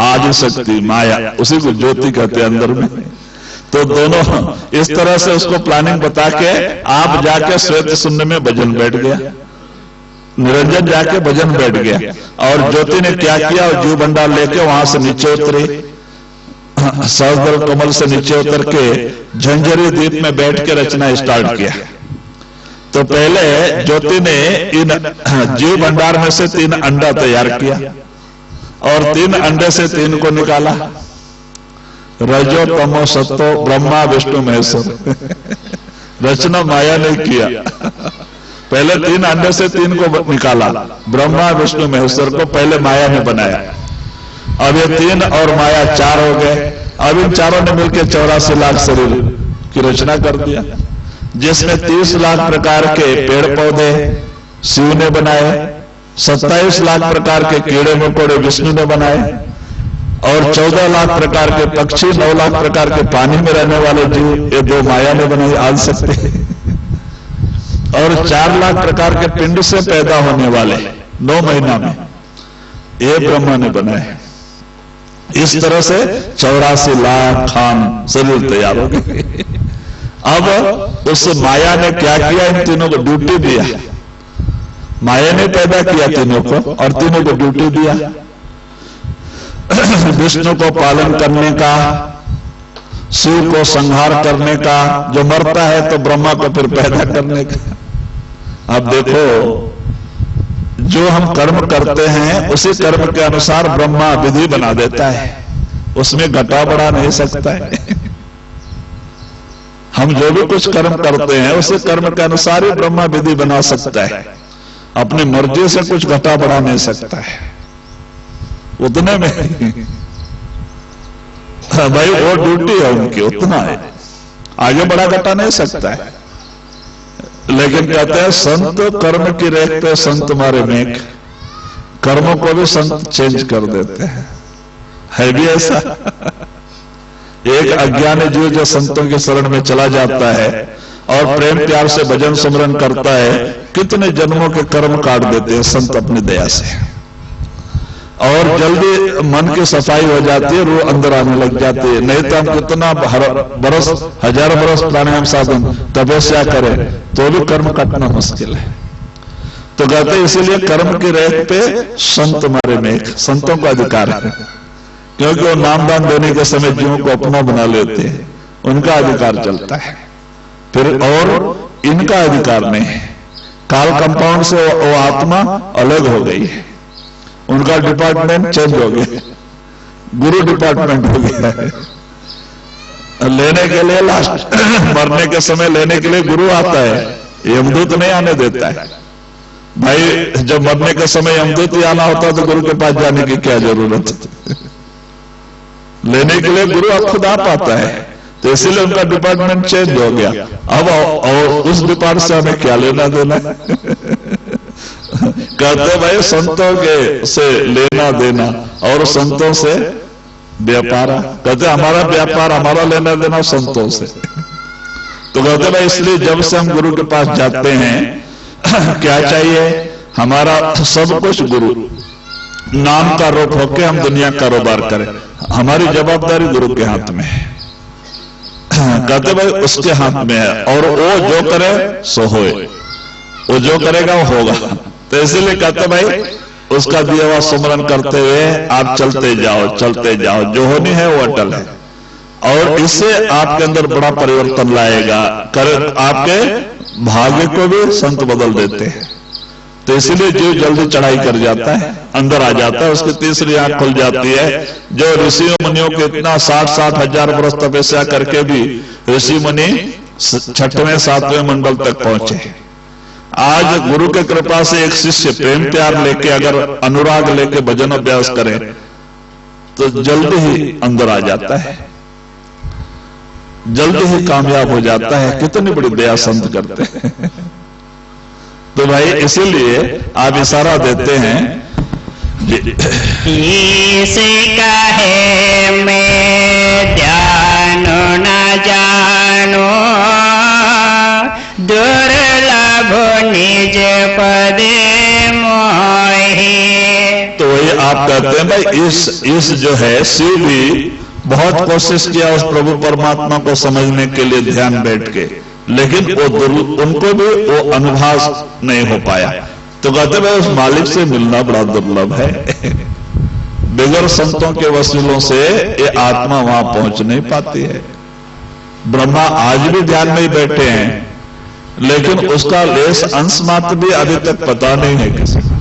[SPEAKER 1] आदि शक्ति माया, उसी को ज्योति कहते हैं अंदर में। तो दोनों इस तरह से उसको प्लानिंग बता के आप जाके श्वेत शून्य में भजन बैठ गया, निरंजन जाके भजन बैठ गया। और ज्योति ने क्या किया, जीव भंडार लेके वहां से नीचे उतरे, सहस्त्र कमल से नीचे उतर के झंझरी द्वीप में बैठ के रचना स्टार्ट किया। तो पहले ज्योति ने इन जीव भंडार में से 3 अंडा तैयार किया और 3 अंडे से 3 को निकाला, रजो तमो सत्तो, ब्रह्मा विष्णु महेश्वर। रचना माया ने किया। पहले 3 अंडे से 3 को निकाला, ब्रह्मा विष्णु महेश्वर को पहले माया ने बनाया। अब ये 3 और माया 4 हो गए। अब इन चारों ने मिलकर 84 लाख शरीर की रचना कर दिया, जिसमें 30 लाख प्रकार के पेड़ पौधे शिव ने बनाए, 27 लाख प्रकार के कीड़े मकोड़े विष्णु ने बनाए और 14 लाख प्रकार के पक्षी, 9 लाख प्रकार के पानी में रहने वाले जीव ये 2 माया ने बनाए। आज सकते और 4 लाख प्रकार के पिंड से पैदा होने वाले 9 महीना में ये ब्रह्मा ने बनाए। इस तरह से 84 लाख खान शरीर तैयार हो गए। अब उस माया ने क्या किया, इन तीनों को ड्यूटी दिया। माया ने पैदा किया तीनों को और तीनों को ड्यूटी दिया, विष्णु को पालन करने का, शिव को संहार करने का, जो मरता है तो ब्रह्मा को फिर पैदा करने का। अब देखो, जो हम कर्म करते हैं उसी कर्म के अनुसार ब्रह्मा विधि बना देता है, उसमें घटा बढ़ा नहीं सकता है। हम जो भी कुछ कर्म करते हैं उसी कर्म के अनुसार ही ब्रह्मा विधि बना सकता है, अपनी मर्जी से कुछ घटा बढ़ा नहीं सकता है। उतने में भाई वो ड्यूटी है उनकी, उतना है, आगे बढ़ा घटा नहीं सकता है। लेकिन कहते हैं संत कर्म की रेख पे संत मारे मेघ, कर्मों को भी संत चेंज कर देते हैं। है भी ऐसा। एक अज्ञानी जीव जो संतों के शरण में चला जाता है और प्रेम प्यार से भजन सुमरन करता है, कितने जन्मों के कर्म काट देते हैं संत अपनी दया से, और जल्दी मन की सफाई हो जाती है, रूह अंदर आने लग जाती है। नहीं तो हम कितना बरस 1000 बरस प्राणायाम साधन तपस्या करें तो भी कर्म काटना मुश्किल है। तो कहते इसीलिए कर्म की रेख पे संत मारे मेघ, संतों का अधिकार है, क्योंकि वो नामदान देने के समय जीवों को अपना बना लेते हैं, उनका अधिकार चलता है। फिर और इनका अधिकार नहीं है। काल कंपाउंड से वो आत्मा अलग हो गई है, उनका डिपार्टमेंट चेंज हो गया, गुरु डिपार्टमेंट हो गया है। लेने के लिए लास्ट मरने के समय लेने के लिए गुरु आता है, यमदूत नहीं आने देता है। भाई जब मरने के समय यमदूत ही आना होता तो गुरु के पास जाने की क्या जरूरत है। लेने के लिए गुरु अब खुद आ पाता है, तो इसीलिए उनका डिपार्टमेंट चेंज हो गया। अब और उस डिपार्टमेंट से हमें क्या लेना देना। कहते भाई संतों के से लेना देना और संतों से व्यापार। कहते हमारा व्यापार, हमारा लेना देना संतों से। तो कहते भाई इसलिए जब से हम गुरु के पास जाते हैं क्या चाहिए, हमारा सब कुछ गुरु नाम का रूप होके हम दुनिया कारोबार करें, हमारी जवाबदारी गुरु के हाथ में है। कहते भाई उसके हाथ में है, और वो जो करे सो होए, वो जो करेगा वो होगा। तो इसीलिए कहते भाई उसका दिया हुआ सुमरन करते हुए आप चलते जाओ, जो होनी है वो अटल है, और इससे आपके अंदर बड़ा परिवर्तन लाएगा। आपके भाग्य को भी संत बदल देते हैं। तो इसीलिए जीव जल्दी चढ़ाई कर जाता है, अंदर आ जाता है, उसकी तीसरी आंख खुल जाती है। जो ऋषियों मुनियों के इतना 60-60 हजार वर्ष तपस्या करके भी ऋषि मुनि 6वें 7वें मंडल तक पहुंचे। आज गुरु के कृपा से एक शिष्य प्रेम प्यार लेके, अगर अनुराग लेके भजन अभ्यास करे तो जल्दी ही अंदर आ जाता है, जल्दी ही कामयाब हो जाता है। कितनी बड़ी दया संत करते हैं। तो भाई इसीलिए आप इशारा देते हैं
[SPEAKER 2] इसका है मैं ध्यान न जानो, दुर्लभ निज पदे मोहि।
[SPEAKER 1] तो वही आप कहते हैं भाई इस जो है शिव भी बहुत कोशिश किया उस प्रभु परमात्मा को समझने के लिए ध्यान बैठ के, लेकिन वो उनको भी वो अनुभव नहीं हो पाया। तो कहते भाई उस मालिक से मिलना बड़ा दुर्लभ है। बगैर संतों के वसीलों से ये आत्मा वहां पहुंच नहीं पाती है। ब्रह्मा आज भी ध्यान में ही बैठे हैं, लेकिन उसका लेस अंश मात्र भी अभी तक पता नहीं है किसी को।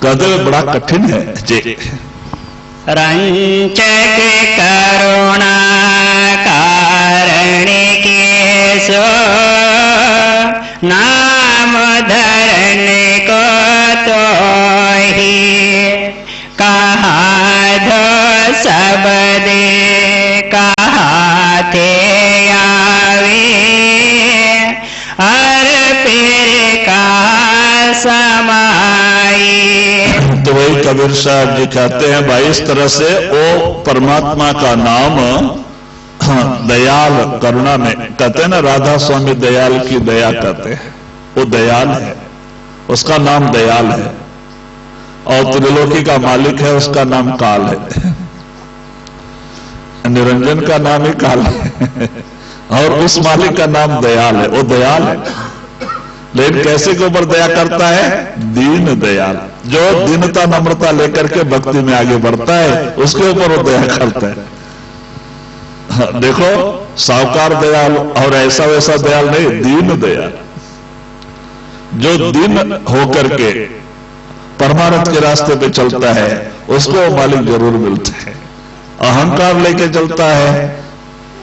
[SPEAKER 1] कहते हुए बड़ा कठिन है जी।
[SPEAKER 2] रंचक करुणा कारण के सो, नाम धरण को तो ही कहा धो सब दे, कहा थे आवे हर फिर कहा समाई।
[SPEAKER 1] तो वही कबीर साहब जी कहते हैं भाई इस तरह से वो परमात्मा का नाम दयाल करुणा में, कहते हैं ना राधा स्वामी दयाल की दया कहते हैं, वो दयाल है, उसका नाम दयाल है। और त्रिलोकी का मालिक है, उसका नाम काल है। निरंजन का नाम ही काल है और उस मालिक का नाम दयाल है, वो दयाल है। लेकिन कैसे के ऊपर दया करता है? दीन दयाल, जो दीनता नम्रता लेकर के भक्ति में आगे बढ़ता है उसके ऊपर वो दया करता है। देखो साहूकार दयाल और ऐसा वैसा दयाल नहीं, दीन दयाल, जो दीन होकर के परमानंद के रास्ते पे चलता है उसको मालिक जरूर मिलता है। अहंकार लेके चलता है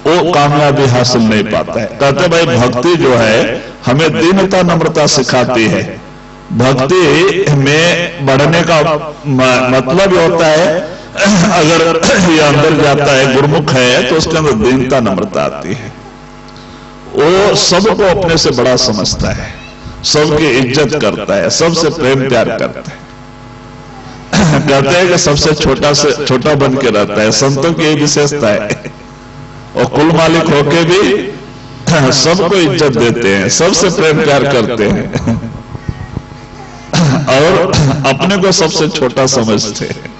[SPEAKER 1] वो कामयाबी हासिल नहीं पाता है। कहते भाई भक्ति जो है हमें दीनता नम्रता सिखाती है। भक्ति में बढ़ने का मतलब ये होता है अगर ये अंदर जाता है, गुरुमुख है, तो उसके अंदर दीनता नम्रता आती है। वो सबको अपने से बड़ा समझता है, सबकी इज्जत करता है, सबसे प्रेम प्यार करता है। कहते हैं कि सबसे छोटा से छोटा बन के रहता है। संतों की यही विशेषता है। और कुल मालिक होके भी सबको इज्जत देते हैं, सबसे प्रेम प्यार करते हैं और अपने को सबसे छोटा समझते हैं।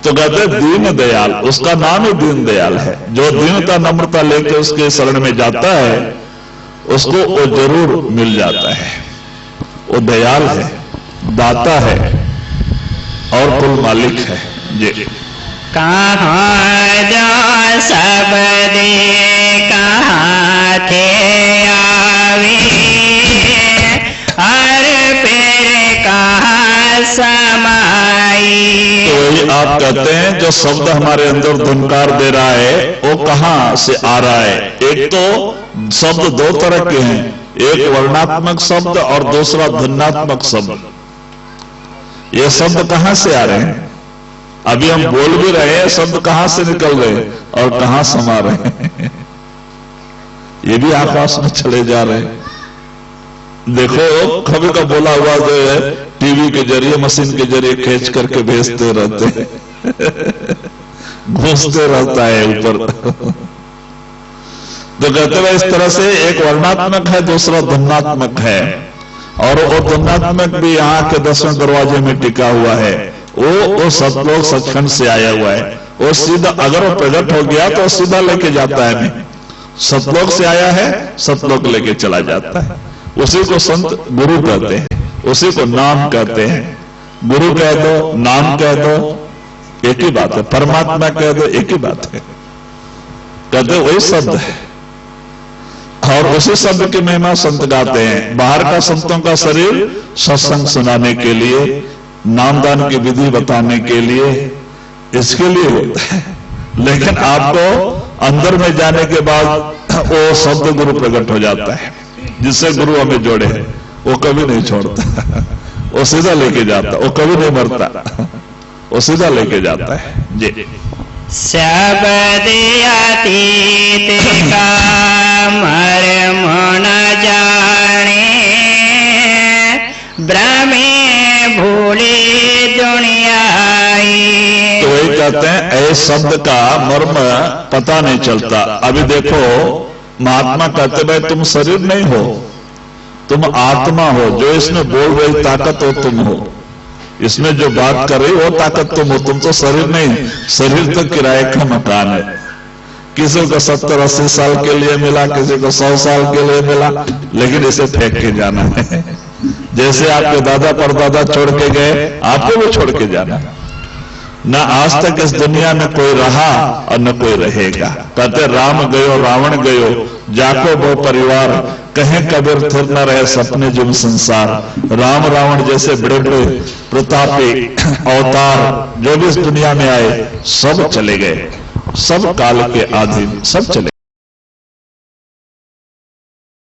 [SPEAKER 1] तो कहते हैं दीन दयाल, उसका नाम ही दीन दयाल है। जो दीनता नम्रता लेके उसके शरण में जाता है उसको वो जरूर मिल जाता है। वो दयाल है, दाता है और कुल मालिक है जी।
[SPEAKER 2] कहाँ जा सब दे कहाँ थे आवे, हर पेड़ कहाँ समाई।
[SPEAKER 1] तो वही आप कहते हैं जो शब्द हमारे अंदर धुनकार दे रहा है वो कहां से आ रहा है? एक तो शब्द दो तरह के हैं, एक वर्णात्मक शब्द और दूसरा ध्वन्यात्मक शब्द। ये शब्द कहां से आ रहे हैं? अभी हम बोल भी रहे हैं, शब्द कहां से निकल रहे हैं और कहां समा रहे हैं? ये भी आकाश में चले जा रहे हैं। देखो कभी का बोला हुआ जो है टीवी के जरिए, मशीन के जरिए खींच करके भेजते रहते हैं, घुसते रहता है ऊपर। तो कहते हैं इस तरह से एक वर्णात्मक है, दूसरा ध्वन्यात्मक है। और वो ध्वन्यात्मक भी यहाँ के 10वें दरवाजे में टिका हुआ है। वो सतलोक सचखंड से आया हुआ है। वो सीधा अगर वो प्रकट हो गया तो सीधा लेके जाता है। नहीं, सतलोक से आया है, सतलोक लेके चला जाता है। उसी को संत गुरु कहते हैं, उसी को नाम कहते हैं। गुरु कह दो, नाम कह दो, एक ही बात है। परमात्मा कह दो, एक ही बात है। कहते वही शब्द है और उसी शब्द की महिमा संत गाते हैं। बाहर का संतों का शरीर सत्संग सुनाने के लिए, नामदान की विधि बताने के लिए, इसके लिए होता है। लेकिन आपको अंदर में जाने के बाद वो शब्द गुरु प्रकट हो जाता है। जिससे गुरु हमें जोड़े है वो कभी नहीं छोड़ता, वो सीधा लेके जाता, वो कभी नहीं मरता, वो सीधा लेके जाता है जी।
[SPEAKER 2] सब अतीत का मर्म न जाने, भ्रमे भूले दुनिया।
[SPEAKER 1] तो वही कहते हैं ऐ शब्द का मर्म पता नहीं चलता। अभी देखो महात्मा कहते भाई तुम शरीर नहीं हो, तुम आत्मा हो। जो इसमें बोल रही ताकत हो तुम हो, इसमें जो बात कर रही वो ताकत तुम हो। तुम तो शरीर नहीं, शरीर तो किराए का मकान है। किसी को 70-80 साल के लिए मिला, किसी को 100 साल के लिए मिला, लेकिन इसे फेंक के जाना है। जैसे आपके दादा परदादा छोड़ के गए, आपको भी छोड़ के जाना। न आज तक इस दुनिया में कोई रहा और न कोई रहेगा। कहते राम गयो रावण गयो, जाको वो परिवार, कहें कबीर थिर न रहे सपने जुम संसार। राम रावण जैसे बड़े बड़े प्रतापी अवतार जो भी इस दुनिया में आए सब चले गए, सब काल के अधीन सब चले